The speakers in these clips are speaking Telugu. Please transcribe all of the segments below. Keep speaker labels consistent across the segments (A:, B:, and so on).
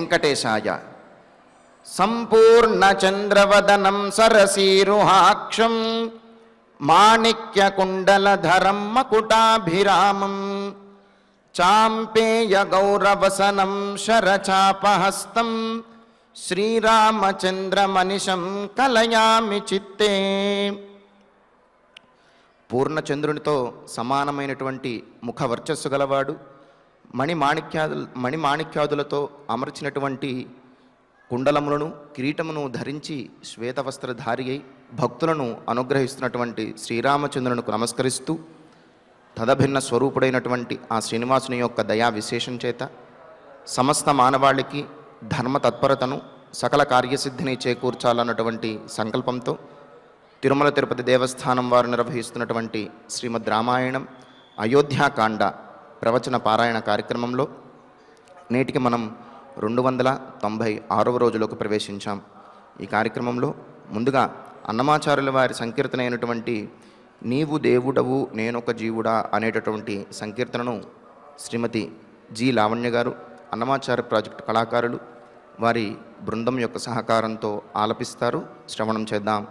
A: వెంకటేశాయ. సంపూర్ణచంద్రవదనం సరసీరుహాక్షం మాణిక్యకుండలధరం మకుటాభిరామం చాంపేయ గౌరవసనం శరచాపహస్తం శ్రీరామచంద్రమనిశం కలయామి చిత్తే. పూర్ణచంద్రునితో సమానమైనటువంటి ముఖ వర్చస్సు గలవాడు, మణిమాణిక్యాదులతో అమర్చినటువంటి కుండలములను కిరీటమును ధరించి శ్వేతవస్త్రధారి అయి భక్తులను అనుగ్రహిస్తున్నటువంటి శ్రీరామచంద్రునికి నమస్కరిస్తూ తదభిన్న స్వరూపుడైనటువంటి ఆ శ్రీనివాసుని యొక్క దయా విశేషం చేత సమస్త మానవాళికి ధర్మ తత్పరతను సకల కార్యసిద్ధిని చేకూర్చాలన్నటువంటి సంకల్పంతో తిరుమల తిరుపతి దేవస్థానం వారు నిర్వహిస్తున్నటువంటి శ్రీమద్ రామాయణం అయోధ్యాకాండ ప్రవచన పారాయణ కార్యక్రమంలో నేటికి మనం 296వ రోజులోకి ప్రవేశించాం. ఈ కార్యక్రమంలో ముందుగా అన్నమాచార్యుల వారి సంకీర్తన అయినటువంటి నీవు దేవుడవు నేనొక జీవుడా అనేటటువంటి సంకీర్తనను శ్రీమతి జి లావణ్య గారు, అన్నమాచార్య ప్రాజెక్టు కళాకారులు వారి బృందం యొక్క సహకారంతో ఆలపిస్తారు. శ్రవణం చేద్దాం.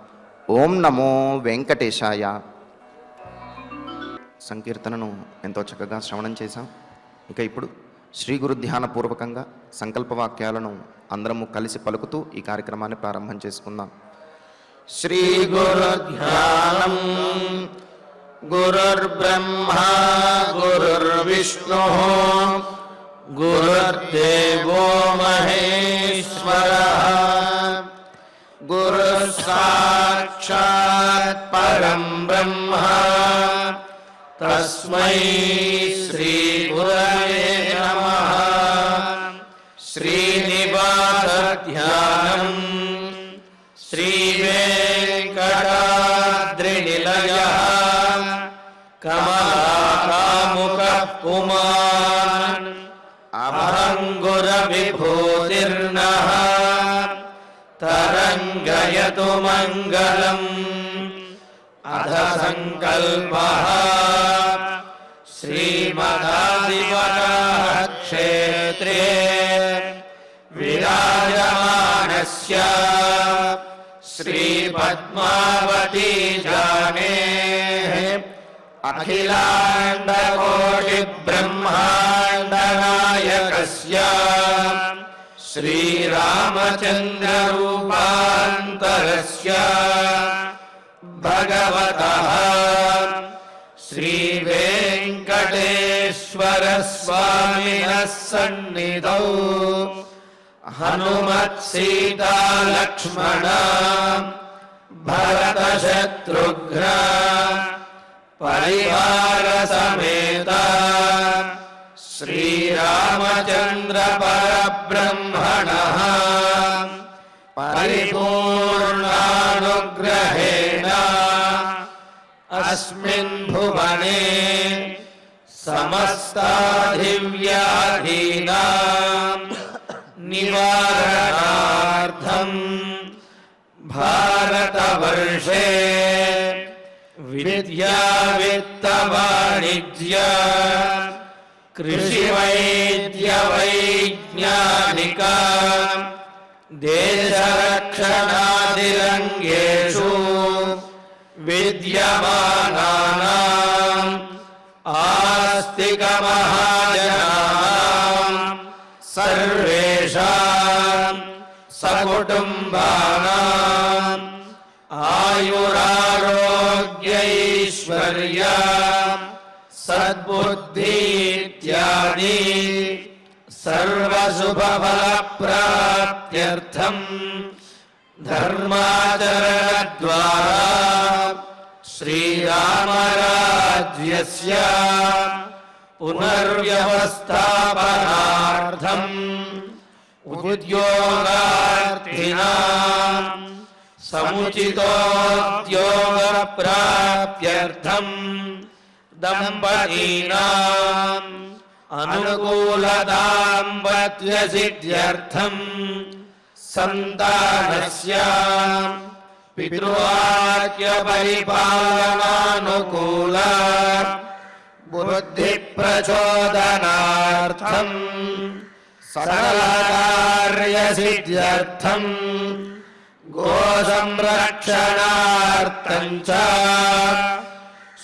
A: ఓం నమో వెంకటేశాయ. సంకీర్తనను ఎంతో చక్కగా శ్రవణం చేశాం. ఇక ఇప్పుడు శ్రీ గురు ధ్యానపూర్వకంగా సంకల్పవాక్యాలను అందరము కలిసి పలుకుతూ ఈ కార్యక్రమాన్ని ప్రారంభం చేసుకుందాం. శ్రీ గురు ధ్యానం. గురుర్బ్రహ్మా గురుర్విష్ణు గురుర్దేవో మహేశ్వరః గురుః సాక్షాత్ పరం బ్రహ్మ తస్మై శ్రీ గురవే నమః. శ్రీనివాస ధ్యానం. శ్రీ వెంకటాద్రినిలయః కమలాకాముకః పుమాన్ అభంగుర విభూతిర్నః తరంగయతు మంగళం. అధ సంకల్పః శ్రీమదాదివరాహ క్షేత్రే విరాజమానస్య శ్రీ పద్మావతీ జానేః అఖిలాండకోటి బ్రహ్మాండ నాయకస్య శ్రీరామచంద్ర రూపాంతరస్య భగవతః శ్రీ వెంకటేశ్వర స్వామినః సన్నిధౌ హనుమత్ సీతా లక్ష్మణ భరత శత్రుఘ్న పరివార సమేత శ్రీరామచంద్ర పరబ్రహ్మణః పరిపూర్ణానుగ్రహేణ అస్మిన్ భువనే సమస్తాధివ్యాధీనాం నివారణార్థం భారతవర్షే విద్యా విత్త వాణిజ్య కృషి వైద్య వైజ్ఞానిక దేశరక్షణాదిరంగేషు విద్యమానానాం ఆస్తిక మహాజనానాం సర్వేషాం సకుటుంబానాం ఆయురారోగ్యైశ్వర్య సద్బుద్ధి ఇత్యాది సర్వశుభఫలప్రాప్త్యర్థం ధర్మాచరణద్వారా శ్రీరామరాజ్యస్య పునర్వ్యవస్థాపనార్థం ఉద్యోగార్థినాం సముచితోద్యోగప్రాప్త్యర్థం దంపతీనాం అనుకూల దాంపత్య సిద్ధ్యర్థం సంతానస్య పితృవాక్య పరిపాలనానుకూల బుద్ధి ప్రచోదనార్థం
B: सकलकार्यसिद्ध्यर्थं गोसंरक्षणार्थं च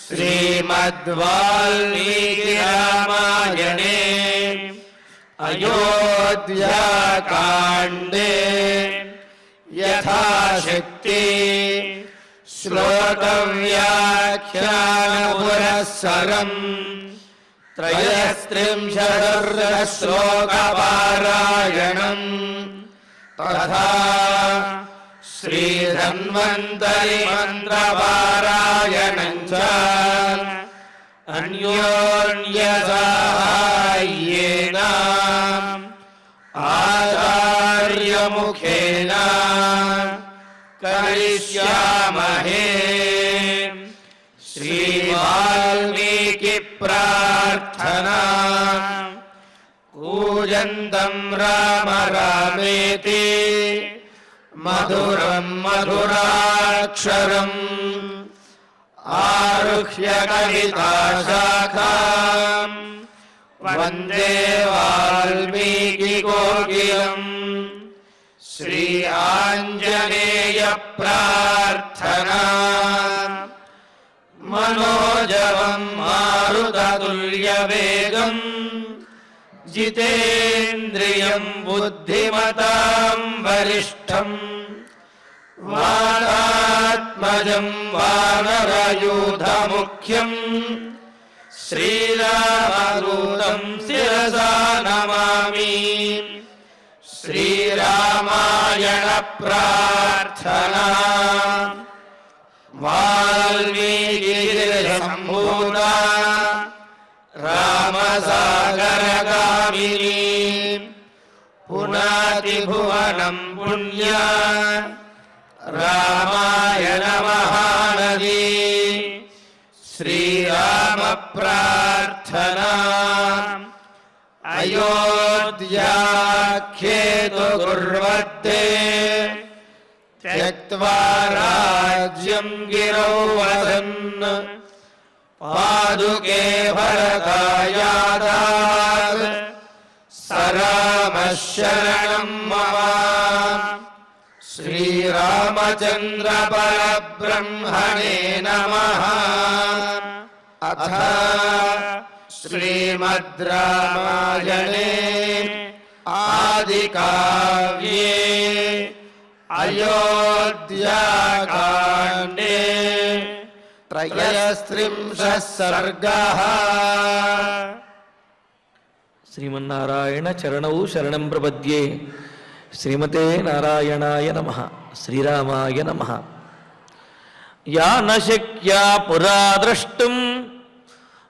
B: श्रीमद्वाल्मीकिरामायणे अयोध्याकाण्डे यथाशक्ति श्लोकव्याख्यानपुरस्सरम् त्रयस्त्रिंशदश्लोकपारायणम् तथा श्रीधन्वन्तरि मन्त्रपारायणं च अन्योन्यसाहाय्येन आचार्यमुखेन करिष्यामहे। श्रीवाल्मीकि प्रार्थना। कूजन्तं राम रामेति मधुरं मधुराक्षरम् आरुह्य कविताशाखाम् वन्दे वाल्मीकि कोकिलम्। श्री आञ्जनेय प्रार्थना। मनोजवं मारुततुल्यवेगं जितेन्द्रियं बुद्धिमतां वरिष्ठं वातात्मजं वानरयूथमुख्यं श्रीरामदूतं शिरसा नमामि। श्रीरामायण प्रार्थना। वाल्मीकिर्सम्भूता रामसागरगामिनी पुनाति भुवनं पुण्या रामायण महानदी। श्रीराम प्रार्थना। अयोध्याख्येतु कुर्वते त्यक्त्वा राज्यं गिरौ वसन् पादुके भरतायादात् स रामः शरणं मम। श्रीरामचन्द्र परब्रह्मणे नमः। अथ श्रीमद् रामायणे आदिकाव्ये अयोध्याकाण्डे त्रयस्त्रिंशः सर्गः।
C: శ్రీమన్నారాయణ చరణౌ శరణం ప్రపద్యే. శ్రీమతే నారాయణాయ నమః. శ్రీరామాయ నమః. యా న శక్యా పురా ద్రష్టుం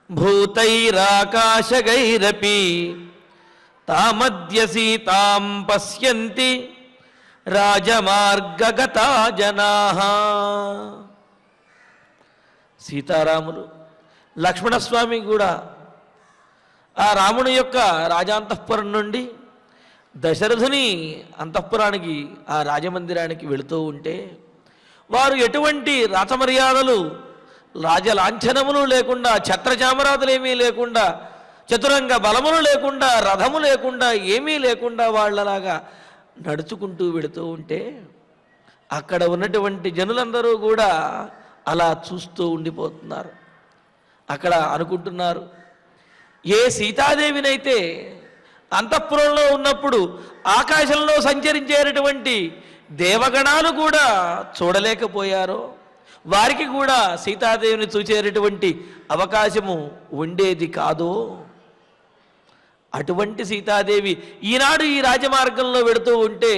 C: భూతైరాకాశగైరపి తామద్య సీతాం పశ్యంతి రాజమార్గగతా జనాః. సీతారాములు లక్ష్మణస్వామి కూడా ఆ రాముని యొక్క రాజాంతఃపురం నుండి దశరథుని అంతఃపురానికి ఆ రాజమందిరానికి వెళుతూ ఉంటే వారు ఎటువంటి రాచమర్యాదలు రాజలాంఛనములు లేకుండా, ఛత్రచామరాదులేమీ లేకుండా, చతురంగ బలములు లేకుండా, రథము లేకుండా, ఏమీ లేకుండా వాళ్ళలాగా నడుచుకుంటూ వెళుతూ ఉంటే అక్కడ ఉన్నటువంటి జనులందరూ కూడా అలా చూస్తూ ఉండిపోతున్నారు. అక్కడ అనుకుంటున్నారు, ఏ సీతాదేవినైతే అంతఃపురంలో ఉన్నప్పుడు ఆకాశంలో సంచరించేటటువంటి దేవగణాలు కూడా చూడలేకపోయారో వారికి కూడా సీతాదేవిని చూచేటటువంటి అవకాశము ఉండేది కాదో, అటువంటి సీతాదేవి ఈనాడు ఈ రాజమార్గంలో వెడుతూ ఉంటే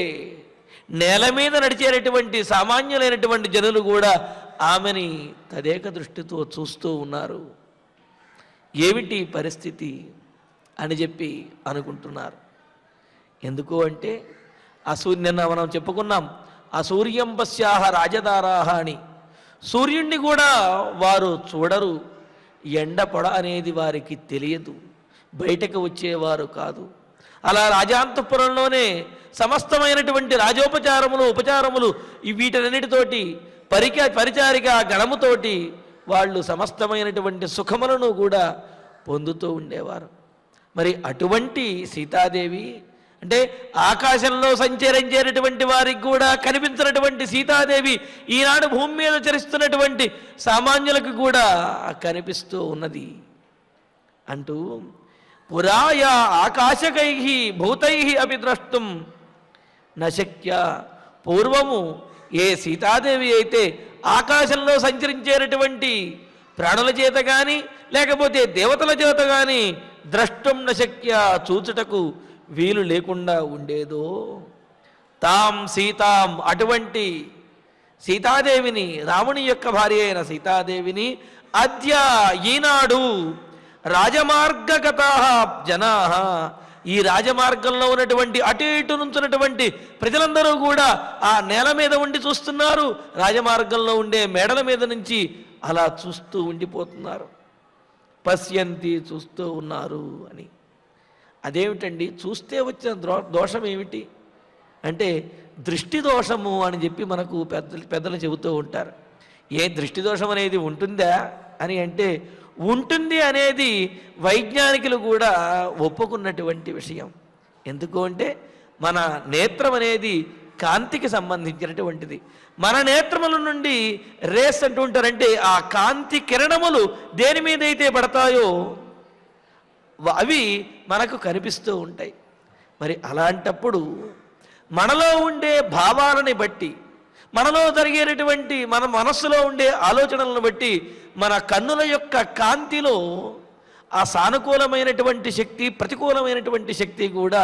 C: నేల మీద నడిచేటటువంటి సామాన్యులైనటువంటి జనులు కూడా ఆమెని తదేక దృష్టితో చూస్తూ ఉన్నారు. ఏమిటి పరిస్థితి అని చెప్పి అనుకుంటున్నారు. ఎందుకు అంటే నిన్న మనం చెప్పుకున్నాం, అసూర్యం పశ్యాహ రాజదారాహ అని. సూర్యుణ్ణి కూడా వారు చూడరు, ఎండ పొడ అనేది వారికి తెలియదు, బయటకు వచ్చేవారు కాదు. అలా రాజాంతఃపురంలోనే సమస్తమైనటువంటి రాజోపచారములు, ఉపచారములు వీటన్నిటితోటి పరిచారిక గణముతోటి వాళ్ళు సమస్తమైనటువంటి సుఖములను కూడా పొందుతూ ఉండేవారు. మరి అటువంటి సీతాదేవి అంటే ఆకాశంలో సంచరించేటటువంటి వారికి కూడా కనిపించినటువంటి సీతాదేవి ఈనాడు భూమి మీద చరిస్తున్నటువంటి సామాన్యులకు కూడా కనిపిస్తూ ఉన్నది అంటూ పురాయ ఆకాశకై భూతై అపి ద్రష్టం నశక్య. పూర్వము ఏ సీతాదేవి అయితే ఆకాశంలో సంచరించేటటువంటి ప్రాణుల చేత కానీ లేకపోతే దేవతల చేత కానీ ద్రష్టం నశక్య చూచుటకు వీలు లేకుండా ఉండేదో తాం సీతాం అటువంటి సీతాదేవిని, రాముని యొక్క భార్య అయిన సీతాదేవిని అద్య ఈనాడు రాజమార్గగతా జనా, ఈ రాజమార్గంలో ఉన్నటువంటి అటు ఇటు నుంచున్నటువంటి ప్రజలందరూ కూడా ఆ నేల మీద ఉండి చూస్తున్నారు, రాజమార్గంలో ఉండే మేడల మీద నుంచి అలా చూస్తూ ఉండిపోతున్నారు. పశ్యంతి చూస్తూ ఉన్నారు అని. అదేమిటండి చూస్తే వచ్చిన దోషం ఏమిటి అంటే దృష్టి దోషము అని చెప్పి మనకు పెద్దలు చెబుతూ ఉంటారు. ఏ దృష్టి దోషం అనేది ఉంటుందా అని అంటే ఉంటుంది అనేది వైజ్ఞానికులు కూడా ఒప్పుకున్నటువంటి విషయం. ఎందుకు అంటే మన నేత్రం అనేది కాంతికి సంబంధించినటువంటిది. మన నేత్రముల నుండి రేస్ అంటూ ఉంటారంటే ఆ కాంతి కిరణములు దేని మీద అయితే పడతాయో అవి మనకు కనిపిస్తూ ఉంటాయి. మరి అలాంటప్పుడు మనలో ఉండే భావాలని బట్టి, మనలో జరిగేటటువంటి మన మనస్సులో ఉండే ఆలోచనలను బట్టి మన కన్నుల యొక్క కాంతిలో ఆ సానుకూలమైనటువంటి శక్తి, ప్రతికూలమైనటువంటి శక్తి కూడా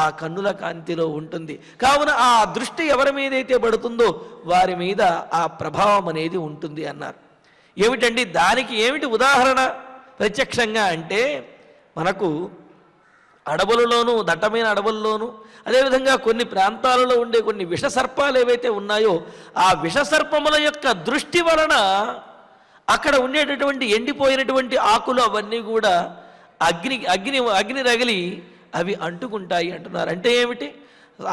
C: ఆ కన్నుల కాంతిలో ఉంటుంది. కావున ఆ దృష్టి ఎవరి మీదైతే పడుతుందో వారి మీద ఆ ప్రభావం అనేది ఉంటుంది అన్నారు. ఏమిటండి దానికి ఏమిటి ఉదాహరణ ప్రత్యక్షంగా అంటే మనకు అడవులలోనూ, దట్టమైన అడవుల్లోనూ, అదేవిధంగా కొన్ని ప్రాంతాలలో ఉండే కొన్ని విషసర్పాలు ఏవైతే ఉన్నాయో ఆ విషసర్పముల యొక్క దృష్టి వలన అక్కడ ఉండేటటువంటి ఎండిపోయినటువంటి ఆకులు అవన్నీ కూడా అగ్ని రగిలి అవి అంటుకుంటాయి అంటున్నారు. అంటే ఏమిటి?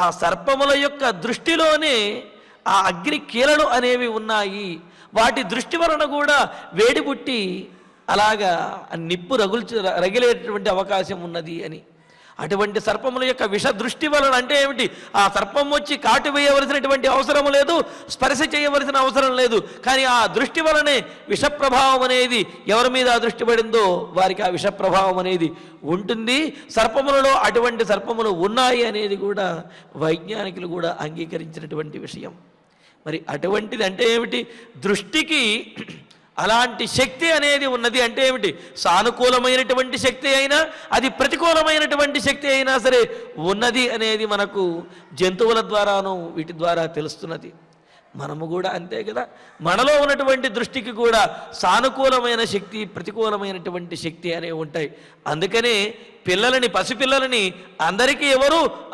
C: ఆ సర్పముల యొక్క దృష్టిలోనే ఆ అగ్ని కీలలు అనేవి ఉన్నాయి. వాటి దృష్టి వలన కూడా వేడి పుట్టి అలాగా నిప్పు రగిలేటటువంటి అవకాశం ఉన్నది అని. అటువంటి సర్పముల యొక్క విష దృష్టి వలన అంటే ఏమిటి? ఆ సర్పం వచ్చి కాటు వేయవలసినటువంటి అవసరం లేదు, స్పర్శ చేయవలసిన అవసరం లేదు. కానీ ఆ దృష్టి వలనే విష ప్రభావం అనేది ఎవరి మీద దృష్టి పడిందో వారికి ఆ విష ప్రభావం అనేది ఉంటుంది. సర్పములలో అటువంటి సర్పములు ఉన్నాయి అనేది కూడా వైజ్ఞానికులు కూడా అంగీకరించినటువంటి విషయం. మరి అటువంటిది అంటే ఏమిటి? దృష్టికి అలాంటి శక్తి అనేది ఉన్నది. అంటే ఏమిటి? సానుకూలమైనటువంటి శక్తి అయినా అది ప్రతికూలమైనటువంటి శక్తి అయినా సరే ఉన్నది అనేది మనకు జంతువుల ద్వారాను వీటి ద్వారా తెలుస్తున్నది. మనము కూడా అంతే కదా. మనలో ఉన్నటువంటి దృష్టికి కూడా సానుకూలమైన శక్తి, ప్రతికూలమైనటువంటి శక్తి అనేవి ఉంటాయి. అందుకనే పసిపిల్లలని అందరికీ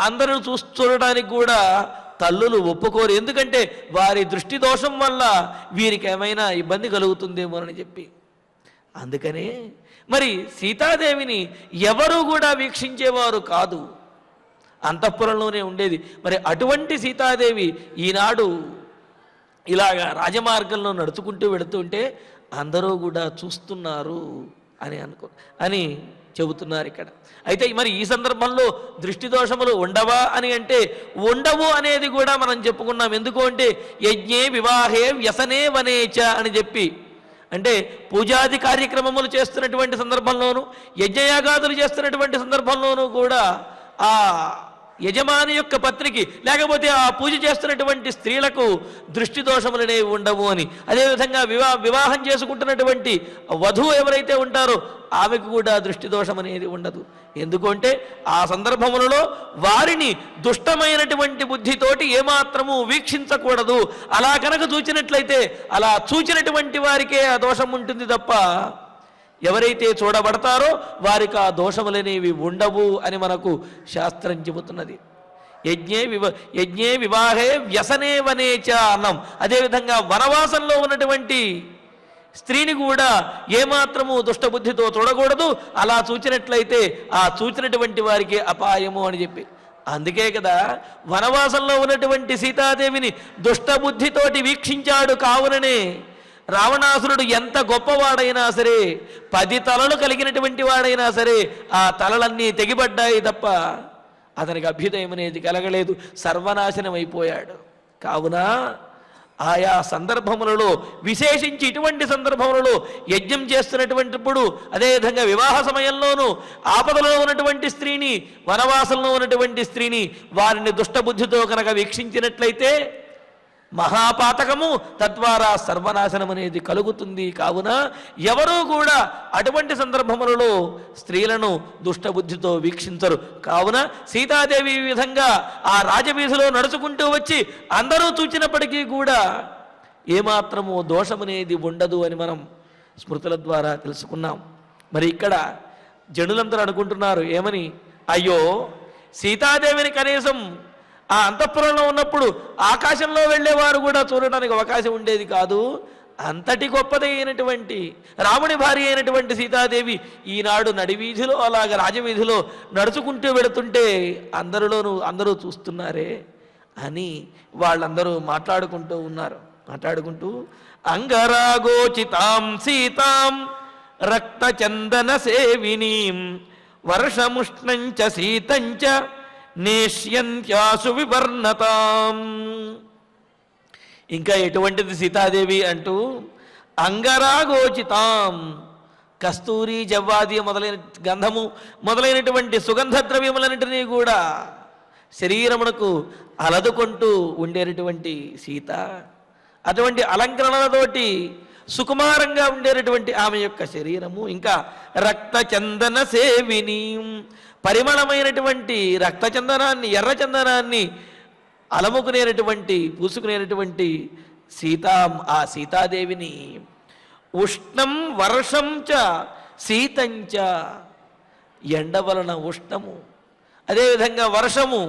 C: అందరూ చూడడానికి కూడా తల్లులు ఒప్పుకోరు. ఎందుకంటే వారి దృష్టి దోషం వల్ల వీరికి ఏమైనా ఇబ్బంది కలుగుతుందేమోనని చెప్పి. అందుకనే మరి సీతాదేవిని ఎవరు కూడా వీక్షించేవారు కాదు, అంతఃపురంలోనే ఉండేది. మరి అటువంటి సీతాదేవి ఈనాడు ఇలాగా రాజమార్గంలో నడుచుకుంటూ వెళుతుంటే అందరూ కూడా చూస్తున్నారు అని చెబుతున్నారు ఇక్కడ. అయితే మరి ఈ సందర్భంలో దృష్టి దోషములు ఉండవా అని అంటే ఉండవు అనేది కూడా మనం చెప్పుకున్నాం. ఎందుకు అంటే యజ్ఞే వివాహే వ్యసనే వనేచ అని చెప్పి, అంటే పూజాది కార్యక్రమములు చేస్తున్నటువంటి సందర్భంలోనూ, యజ్ఞయాగాదులు చేస్తున్నటువంటి సందర్భంలోనూ కూడా ఆ యజమాని యొక్క పత్నికి లేకపోతే ఆ పూజ చేస్తున్నటువంటి స్త్రీలకు దృష్టి దోషములనేవి ఉండవు అని. అదేవిధంగా వివాహం చేసుకుంటున్నటువంటి వధువు ఎవరైతే ఉంటారో ఆమెకు కూడా దృష్టి దోషం అనేది ఉండదు. ఎందుకంటే ఆ సందర్భములలో వారిని దుష్టమైనటువంటి బుద్ధితోటి ఏమాత్రము వీక్షించకూడదు. అలా కనుక చూచినట్లయితే అలా చూచినటువంటి వారికే ఆ దోషం ఉంటుంది తప్ప ఎవరైతే చూడబడతారో వారికి ఆ దోషములనేవి ఉండవు అని మనకు శాస్త్రం చెబుతున్నది. యజ్ఞే వివాహే వ్యసనే వనేచ అన్నం. అదేవిధంగా వనవాసంలో ఉన్నటువంటి స్త్రీని కూడా ఏమాత్రము దుష్టబుద్ధితో చూడకూడదు. అలా చూచినట్లయితే ఆ చూచినటువంటి వారికి అపాయము అని చెప్పి. అందుకే కదా వనవాసంలో ఉన్నటువంటి సీతాదేవిని దుష్టబుద్ధితోటి వీక్షించాడు. కావుననే రావణాసురుడు ఎంత గొప్పవాడైనా సరే, 10 తలలు కలిగినటువంటి వాడైనా సరే ఆ తలలన్నీ తెగిపడ్డాయి తప్ప అతనికి అభ్యుదయం అనేది కలగలేదు, సర్వనాశనం అయిపోయాడు. కావున ఆయా సందర్భములలో, విశేషించి ఇటువంటి సందర్భములలో యజ్ఞం చేస్తున్నటువంటిప్పుడు, అదేవిధంగా వివాహ సమయంలోనూ ఆపదలో ఉన్నటువంటి స్త్రీని, వనవాసంలో ఉన్నటువంటి స్త్రీని, వారిని దుష్టబుద్ధితో కనుక వీక్షించినట్లయితే మహాపాతకము, తద్వారా సర్వనాశనం అనేది కలుగుతుంది. కావున ఎవరూ కూడా అటువంటి సందర్భములలో స్త్రీలను దుష్టబుద్ధితో వీక్షించరు. కావున సీతాదేవి ఈ విధంగా ఆ రాజవీధిలో నడుచుకుంటూ వచ్చి అందరూ చూచినప్పటికీ కూడా ఏమాత్రము దోషమనేది ఉండదు అని మనం స్మృతుల ద్వారా తెలుసుకున్నాం. మరి ఇక్కడ జనులందరూ అనుకుంటున్నారు ఏమని, అయ్యో సీతాదేవిని కనీసం ఆ అంతఃపురంలో ఉన్నప్పుడు ఆకాశంలో వెళ్ళేవారు కూడా చూడడానికి అవకాశం ఉండేది కాదు. అంతటి గొప్పదైనటువంటి రాముని భార్య అయినటువంటి సీతాదేవి ఈనాడు నడివీధిలో, అలాగ రాజవీధిలో నడుచుకుంటూ వెళుతుంటే అందరూ చూస్తున్నారే అని వాళ్ళందరూ మాట్లాడుకుంటూ ఉన్నారు. మాట్లాడుకుంటూ అంగరాగోచితాం సీతాం రక్తచందన సేవినీం వర్షముష్ణంచ శీతంచ నేష్యంత్యాసు వివర్ణతాం. ఇంకా ఎటువంటిది సీతాదేవి అంటూ అంగరాగోచితాం, కస్తూరి జవ్వాది మొదలైన గంధము మొదలైనటువంటి సుగంధ ద్రవ్యములన్నింటినీ కూడా శరీరమునకు అలదుకుంటూ ఉండేటటువంటి సీత, అటువంటి అలంకరణలతోటి సుకుమారంగా ఉండేటటువంటి ఆమె యొక్క శరీరము, ఇంకా రక్తచందన సేవిని, పరిమళమైనటువంటి రక్తచందనాన్ని, ఎర్రచందనాన్ని అలముకునేటటువంటి, పూసుకునేటటువంటి ఆ సీతాదేవిని ఉష్ణం వర్షం చ శీతంచ, ఎండ వలన ఉష్ణము, అదేవిధంగా వర్షము,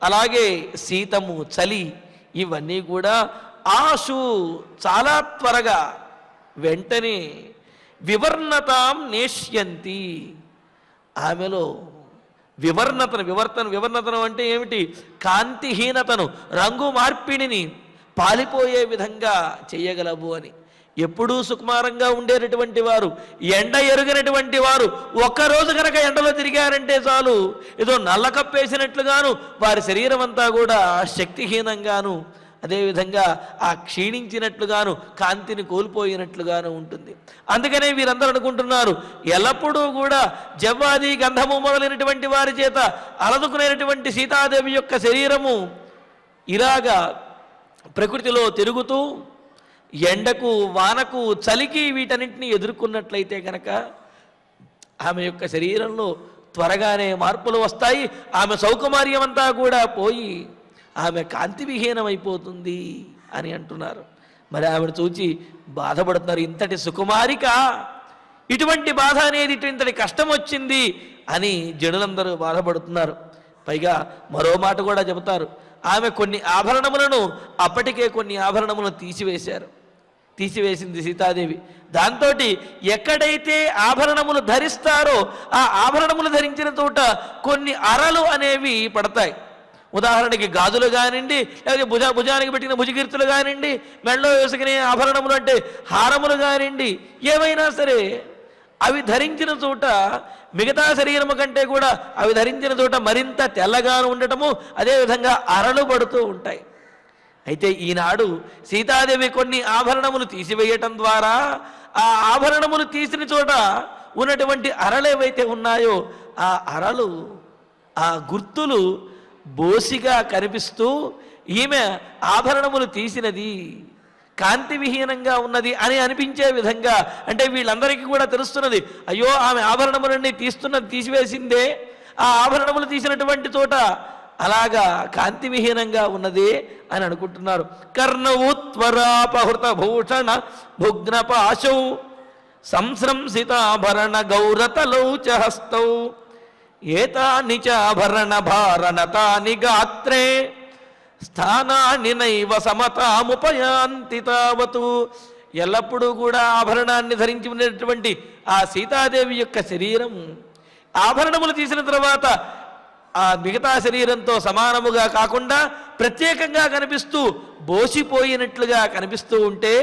C: అలాగే శీతము చలి, ఇవన్నీ కూడా ఆశు చాలా త్వరగా వెంటనే వివర్ణతాం నేష్యంతి, ఆమెలో వివర్ణతను అంటే ఏమిటి, కాంతిహీనతను, రంగు మార్పిడిని పాలిపోయే విధంగా చేయగలవు అని. ఎప్పుడూ సుకుమారంగా ఉండేటటువంటి వారు, ఎండ ఎరుగినటువంటి వారు ఒక్కరోజు కనుక ఎండలో తిరిగారంటే చాలు ఏదో నల్ల కప్పేసినట్లుగాను, వారి శరీరం అంతా కూడా శక్తిహీనంగాను, అదేవిధంగా ఆ క్షీణించినట్లుగాను, కాంతిని కోల్పోయినట్లుగాను ఉంటుంది. అందుకనే వీరందరూ అనుకుంటున్నారు ఎల్లప్పుడూ కూడా జవ్వాది గంధము మొదలైనటువంటి వారి చేత అలదుకునేటువంటి సీతాదేవి యొక్క శరీరము ఇలాగా ప్రకృతిలో తిరుగుతూ ఎండకు, వానకు, చలికి వీటన్నింటినీ ఎదుర్కొన్నట్లయితే కనుక ఆమె యొక్క శరీరంలో త్వరగానే మార్పులు వస్తాయి. ఆమె సౌకుమార్యం అంతా కూడా పోయి ఆమె కాంతి విహీనమైపోతుంది అని అంటున్నారు. మరి ఆమెను చూచి బాధపడుతున్నారు. ఇంతటి సుకుమారిక, ఇటువంటి బాధ అనేది, ఇంతటి కష్టం వచ్చింది అని జనులందరూ బాధపడుతున్నారు. పైగా మరో మాట కూడా చెబుతారు, ఆమె కొన్ని ఆభరణములను, అప్పటికే కొన్ని ఆభరణములను తీసివేసింది సీతాదేవి. దాంతో ఎక్కడైతే ఆభరణములు ధరిస్తారో ఆ ఆభరణములు ధరించిన చోట కొన్ని అరలు అనేవి పడతాయి. ఉదాహరణకి గాజులు కానివ్వండి, లేకపోతే భుజానికి పెట్టిన భుజకీర్తులు కానివ్వండి, మెడలో వేసుకునే ఆభరణములు అంటే హారములు కానివ్వండి, ఏమైనా సరే అవి ధరించిన చోట మిగతా శరీరము కంటే కూడా అవి ధరించిన చోట మరింత తెల్లగాను ఉండటము, అదేవిధంగా అరలు పడుతూ ఉంటాయి. అయితే ఈనాడు సీతాదేవి కొన్ని ఆభరణములు తీసివేయటం ద్వారా ఆ ఆభరణములు తీసిన చోట ఉన్నటువంటి అరలు ఏవైతే ఉన్నాయో ఆ అరలు, ఆ గుర్తులు బోసిగా కనిపిస్తూ ఈమె ఆభరణములు తీసినది, కాంతి విహీనంగా ఉన్నది అని అనిపించే విధంగా, అంటే వీళ్ళందరికీ కూడా తెలుస్తున్నది, అయ్యో ఆమె ఆభరణములన్నీ తీసివేసిందే, ఆ ఆభరణములు తీసినటువంటి చోట అలాగా కాంతి విహీనంగా ఉన్నది అని అనుకుంటున్నారు. కర్ణవుత్వరాపహృత భూషణ భుగ్నపాశౌ సంస్రంసితాభరణ గౌరతలౌ చ హస్తౌ ఏతాని చాభరణ భారణతాని గాత్రే స్థానాన్ని నైవ సమతాముపయాంతి తావతు. ఎల్లప్పుడూ కూడా ఆభరణాన్ని ధరించి ఉండేటువంటి ఆ సీతాదేవి యొక్క శరీరం ఆభరణములు తీసిన తర్వాత ఆ మిగతా శరీరంతో సమానముగా కాకుండా ప్రత్యేకంగా కనిపిస్తూ బోసిపోయినట్లుగా కనిపిస్తూ ఉంటే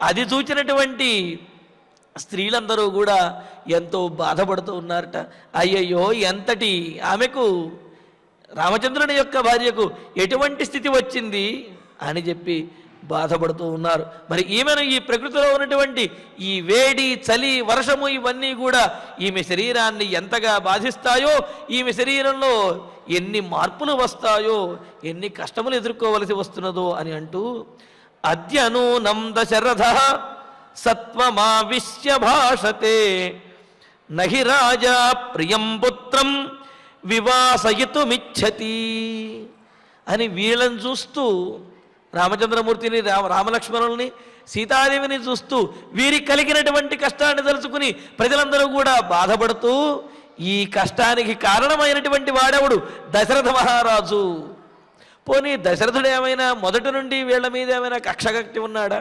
C: అది చూచినటువంటి స్త్రీలందరూ కూడా ఎంతో బాధపడుతూ ఉన్నారట. అయ్యయ్యో, ఎంతటి ఆమెకు రామచంద్రుని యొక్క భార్యకు ఎటువంటి స్థితి వచ్చింది అని చెప్పి బాధపడుతూ ఉన్నారు. మరి ఈమెను ఈ ప్రకృతిలో ఉన్నటువంటి ఈ వేడి, చలి, వర్షము ఇవన్నీ కూడా ఈమె శరీరాన్ని ఎంతగా బాధిస్తాయో, ఈమె శరీరంలో ఎన్ని మార్పులు వస్తాయో, ఎన్ని కష్టములు ఎదుర్కోవలసి వస్తున్నదో అని అంటూ అద్యనూనం దశరథః సత్వమావిశ్య భాషతే నహి రాజా ప్రియం పుత్రం వివాసయితుమిచ్చతి అని వీళ్ళని చూస్తూ, రామచంద్రమూర్తిని, రామలక్ష్మణుల్ని, సీతాదేవిని చూస్తూ వీరికి కలిగినటువంటి కష్టాన్ని తలుచుకుని ప్రజలందరూ కూడా బాధపడుతూ, ఈ కష్టానికి కారణమైనటువంటి వాడెవడు? దశరథ మహారాజు. పోనీ దశరథుడు ఏమైనా మొదటి నుండి వీళ్ళ మీద ఏమైనా కక్షగక్తి ఉన్నాడా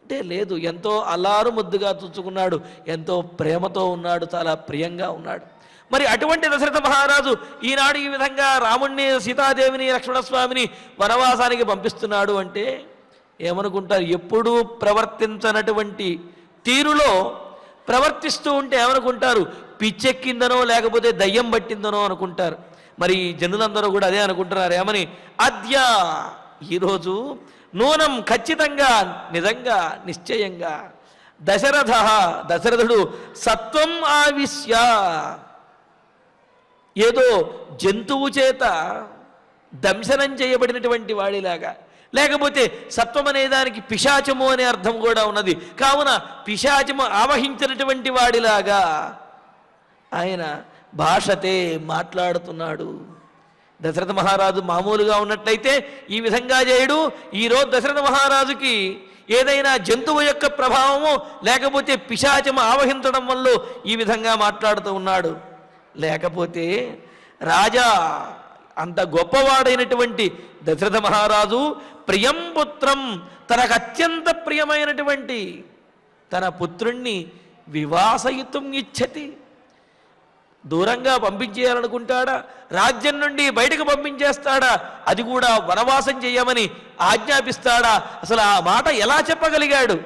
C: అంటే లేదు. ఎంతో అల్లారు ముద్దుగా చూచుకున్నాడు, ఎంతో ప్రేమతో ఉన్నాడు, చాలా ప్రియంగా ఉన్నాడు. మరి అటువంటి దశరథ మహారాజు ఈనాడు ఈ విధంగా రాముణ్ణి, సీతాదేవిని, లక్ష్మణస్వామిని వనవాసానికి పంపిస్తున్నాడు అంటే ఏమనుకుంటారు? ఎప్పుడూ ప్రవర్తించనటువంటి తీరులో ప్రవర్తిస్తూ ఉంటే ఏమనుకుంటారు? పిచ్చెక్కిందనో లేకపోతే దయ్యం పట్టిందనో అనుకుంటారు. మరి జనులందరూ కూడా అదే అనుకుంటున్నారు. ఏమని? అద్య, ఈరోజు, నూనం, ఖచ్చితంగా, నిజంగా, నిశ్చయంగా, దశరథుడు సత్వం ఆవిశ్య, ఏదో జంతువు చేత దంశనం చేయబడినటువంటి వాడిలాగా, లేకపోతే సత్వం అనే దానికి పిశాచము అనే అర్థం కూడా ఉన్నది, కావున పిశాచము ఆవహించినటువంటి వాడిలాగా ఆయన భాషతే, మాట్లాడుతున్నాడు. దశరథ మహారాజు మామూలుగా ఉన్నట్లయితే ఈ విధంగా చేయడు. ఈరోజు దశరథ మహారాజుకి ఏదైనా జంతువు యొక్క ప్రభావము లేకపోతే పిశాచము ఆవహించడం వల్ల ఈ విధంగా మాట్లాడుతూ ఉన్నాడు. లేకపోతే రాజా, అంత గొప్పవాడైనటువంటి దశరథ మహారాజు ప్రియం పుత్రం, తనకు అత్యంత ప్రియమైనటువంటి తన పుత్రుణ్ణి వివాసయితుం ఇచ్చతి, దూరంగా పంపించేయాలనుకుంటాడా? రాజ్యం నుండి బయటకు పంపించేస్తాడా? అది కూడా వనవాసం చేయమని ఆజ్ఞాపిస్తాడా? అసలు ఆ మాట ఎలా చెప్పగలిగాడు?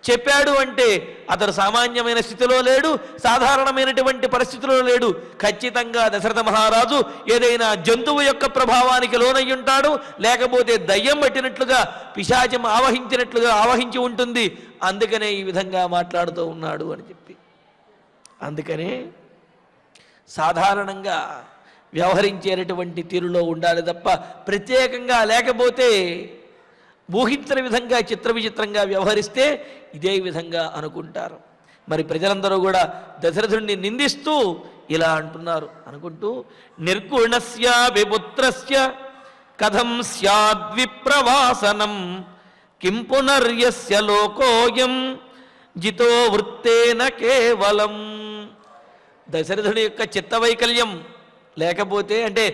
C: చెప్పాడు అంటే అతడు సామాన్యమైన స్థితిలో లేడు, సాధారణమైనటువంటి పరిస్థితిలో లేడు. ఖచ్చితంగా దశరథ మహారాజు ఏదైనా జంతువు యొక్క ప్రభావానికి లోనయ్యి ఉంటాడు, లేకపోతే దయ్యం పట్టినట్లుగా, పిశాచం ఆవహించినట్లుగా ఆవహించి ఉంటుంది. అందుకనే ఈ విధంగా మాట్లాడుతూ ఉన్నాడు అని చెప్పి. అందుకనే సాధారణంగా వ్యవహరించేటటువంటి తీరులో ఉండాలి తప్ప ప్రత్యేకంగా, లేకపోతే ఊహించిన విధంగా చిత్ర విచిత్రంగా వ్యవహరిస్తే ఇదే విధంగా అనుకుంటారు. మరి ప్రజలందరూ కూడా దశరథుడిని నిందిస్తూ ఇలా అంటున్నారు. అనుకుంటూ నిర్గుణస్య విపుత్రస్య కథం స్యాద్విప్రవాసనం కిం పునర్యస్య లోకోయం జితో వృత్తేన కేవలం. దశరథుడి యొక్క చిత్తవైకల్యం లేకపోతే, అంటే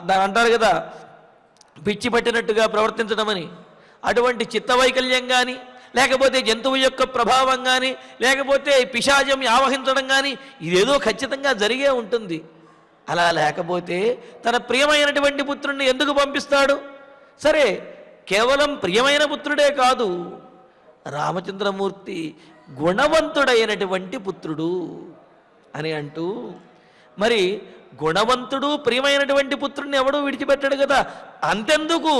C: దాని అంటారు కదా పిచ్చి పట్టినట్టుగా ప్రవర్తించడం అని, అటువంటి చిత్తవైకల్యం కానీ, లేకపోతే జంతువు యొక్క ప్రభావం కానీ, లేకపోతే పిశాచం ఆవహించడం కానీ ఇదేదో ఖచ్చితంగా జరిగే ఉంటుంది. అలా లేకపోతే తన ప్రియమైనటువంటి పుత్రుణ్ణి ఎందుకు పంపిస్తాడు? సరే, కేవలం ప్రియమైన పుత్రుడే కాదు, రామచంద్రమూర్తి గుణవంతుడైనటువంటి పుత్రుడు అని అంటూ, మరి గుణవంతుడు ప్రియమైనటువంటి పుత్రుడిని ఎవడూ విడిచిపెట్టాడు కదా. అంతెందుకు,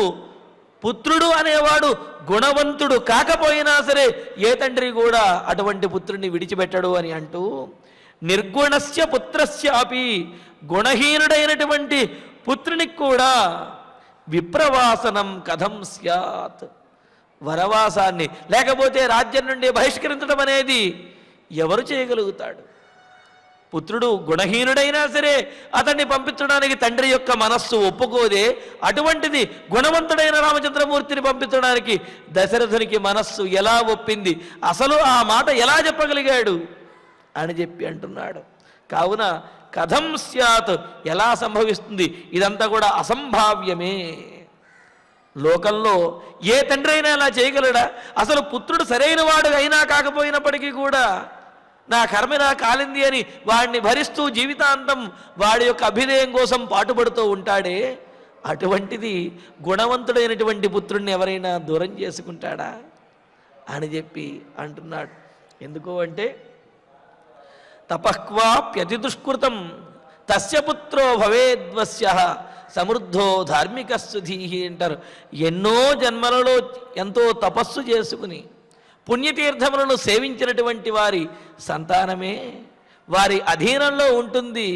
C: పుత్రుడు అనేవాడు గుణవంతుడు కాకపోయినా సరే ఏ తండ్రి కూడా అటువంటి పుత్రుడిని విడిచిపెట్టడు అని అంటూ, నిర్గుణస్య పుత్రస్య అపి, గుణహీనుడైనటువంటి పుత్రునికి కూడా విప్రవాసనం కథం స్యాత్, వనవాసాన్ని లేకపోతే రాజ్యం నుండి బహిష్కరించడం అనేది ఎవరు చేయగలుగుతాడు? పుత్రుడు గుణహీనుడైనా సరే అతన్ని పంపించడానికి తండ్రి యొక్క మనస్సు ఒప్పుకోదే. అటువంటిది గుణవంతుడైన రామచంద్రమూర్తిని పంపించడానికి దశరథునికి మనస్సు ఎలా ఒప్పింది? అసలు ఆ మాట ఎలా చెప్పగలిగాడు అని చెప్పి అంటున్నాడు. కావున కథం స్యాత్, ఎలా సంభవిస్తుంది? ఇదంతా కూడా అసంభావ్యమే. లోకంలో ఏ తండ్రి అయినా అలా చేయగలడా? అసలు పుత్రుడు సరైన వాడు అయినా కాకపోయినప్పటికీ కూడా నా కర్మ నా కాలింది అని వాడిని భరిస్తూ జీవితాంతం వాడి యొక్క అభ్యుదయం కోసం పాటుపడుతూ ఉంటాడే, అటువంటిది గుణవంతుడైనటువంటి పుత్రుడిని ఎవరైనా దూరం చేసుకుంటాడా అని చెప్పి అంటున్నాడు. ఎందుకు అంటే తపఃక్వాప్యతి దుష్కృతం తస్య పుత్రో భవేద్వస్య సమృద్ధో ధార్మిక స్థుధీహి అంటారు. ఎన్నో జన్మలలో ఎంతో తపస్సు చేసుకుని పుణ్యతీర్థములను సేవించినటువంటి వారి సంతానమే వారి అధీనంలో ఉంటుంది,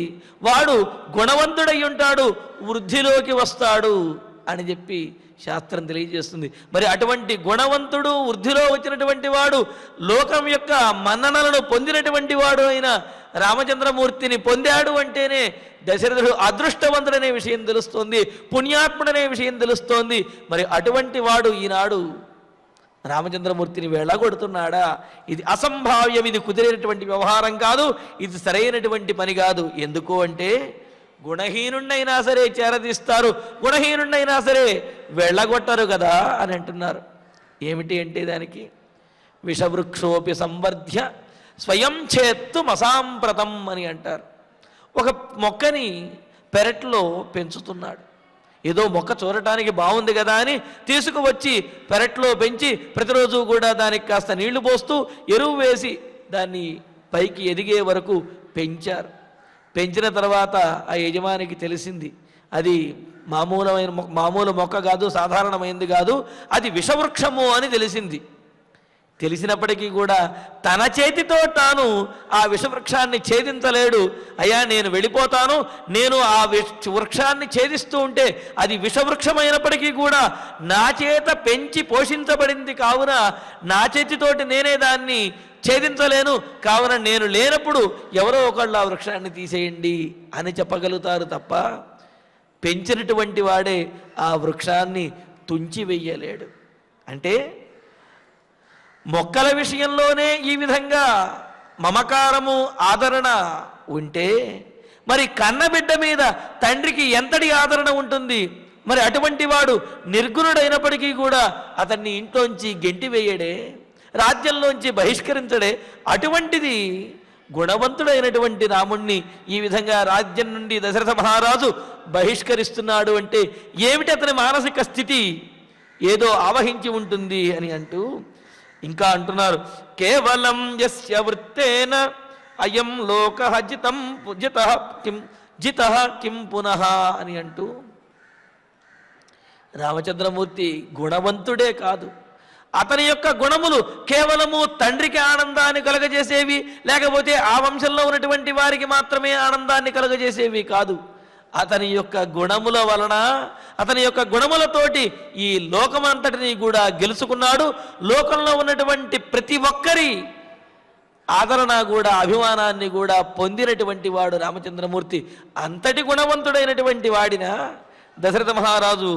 C: వాడు గుణవంతుడై ఉంటాడు, వృద్ధిలోకి వస్తాడు అని చెప్పి శాస్త్రం తెలియజేస్తుంది. మరి అటువంటి గుణవంతుడు వృద్ధిలో వచ్చినటువంటి వాడు లోకం యొక్క మన్ననలను పొందినటువంటి వాడు అయిన రామచంద్రమూర్తిని పొందాడు అంటేనే దశరథుడు అదృష్టవంతుడనే విషయం తెలుస్తోంది, పుణ్యాత్ముడనే విషయం తెలుస్తోంది. మరి అటువంటి వాడు ఈనాడు రామచంద్రమూర్తిని వెళ్ళగొడుతున్నాడా? ఇది అసంభావ్యం, ఇది కుదిరేటువంటి వ్యవహారం కాదు, ఇది సరైనటువంటి పని కాదు. ఎందుకు అంటే గుణహీనుండైనా సరే చేరదీస్తారు, గుణహీనుండైనా సరే వెళ్ళగొట్టరు కదా అని అంటున్నారు. ఏమిటి అంటే దానికి విషవృక్షోపి సంవర్ధ్య స్వయం చేత్తు మసాంప్రతం అని అంటారు. ఒక మొక్కని పెరట్లో పెంచుతున్నాడు. ఏదో మొక్క చూడటానికి బాగుంది కదా అని తీసుకువచ్చి పెరట్లో పెంచి ప్రతిరోజు కూడా దానికి కాస్త నీళ్లు పోస్తూ ఎరువు వేసి దాన్ని పైకి ఎదిగే వరకు పెంచారు. పెంచిన తర్వాత ఆ యజమానికి తెలిసింది అది మామూలు మొక్క కాదు, సాధారణమైంది కాదు, అది విషవృక్షము అని తెలిసింది. తెలిసినప్పటికీ కూడా తన చేతితో తాను ఆ విషవృక్షాన్ని ఛేదించలేడు. అయ్యా నేను వెళ్ళిపోతాను, నేను ఆ వృక్షాన్ని ఛేదిస్తూ ఉంటే అది విషవృక్షమైనప్పటికీ కూడా నా చేత పెంచి పోషించబడింది కావున నా చేతితోటి నేనే దాన్ని ఛేదించలేను, కావున నేను లేనప్పుడు ఎవరో ఒకళ్ళు ఆ వృక్షాన్ని తీసేయండి అని చెప్పగలుగుతారు తప్ప పెంచినటువంటి వాడే ఆ వృక్షాన్ని తుంచి వెయ్యలేడు. అంటే మొక్కల విషయంలోనే ఈ విధంగా మమకారము ఆదరణ ఉంటే మరి కన్నబిడ్డ మీద తండ్రికి ఎంతటి ఆదరణ ఉంటుంది? మరి అటువంటి వాడు నిర్గుణుడైనప్పటికీ కూడా అతన్ని ఇంట్లోంచి గెంటివేయడే, రాజ్యంలోంచి బహిష్కరించడే. అటువంటిది గుణవంతుడైనటువంటి రాముణ్ణి ఈ విధంగా రాజ్యం నుండి దశరథ మహారాజు బహిష్కరిస్తున్నాడు అంటే ఏమిటి అతని మానసిక స్థితి? ఏదో ఆవహించి ఉంటుంది అని అంటూ ఇంకా అంటున్నారు, కేవలం యస్య వృత్తేన అయం లోకః జితః కిం పునః అని అంటూ రామచంద్రమూర్తి గుణవంతుడే కాదు, అతని యొక్క గుణములు కేవలము తండ్రికి ఆనందాన్ని కలుగజేసేవి, లేకపోతే ఆ వంశంలో ఉన్నటువంటి వారికి మాత్రమే ఆనందాన్ని కలుగజేసేవి కాదు. అతని యొక్క గుణముల వలన, అతని యొక్క గుణములతోటి ఈ లోకమంతటిని కూడా గెలుచుకున్నాడు. లోకంలో ఉన్నటువంటి ప్రతి ఒక్కరి ఆదరణ కూడా, అభిమానాన్ని కూడా పొందినటువంటి వాడు రామచంద్రమూర్తి. అంతటి గుణవంతుడైనటువంటి వాడిన దశరథ మహారాజు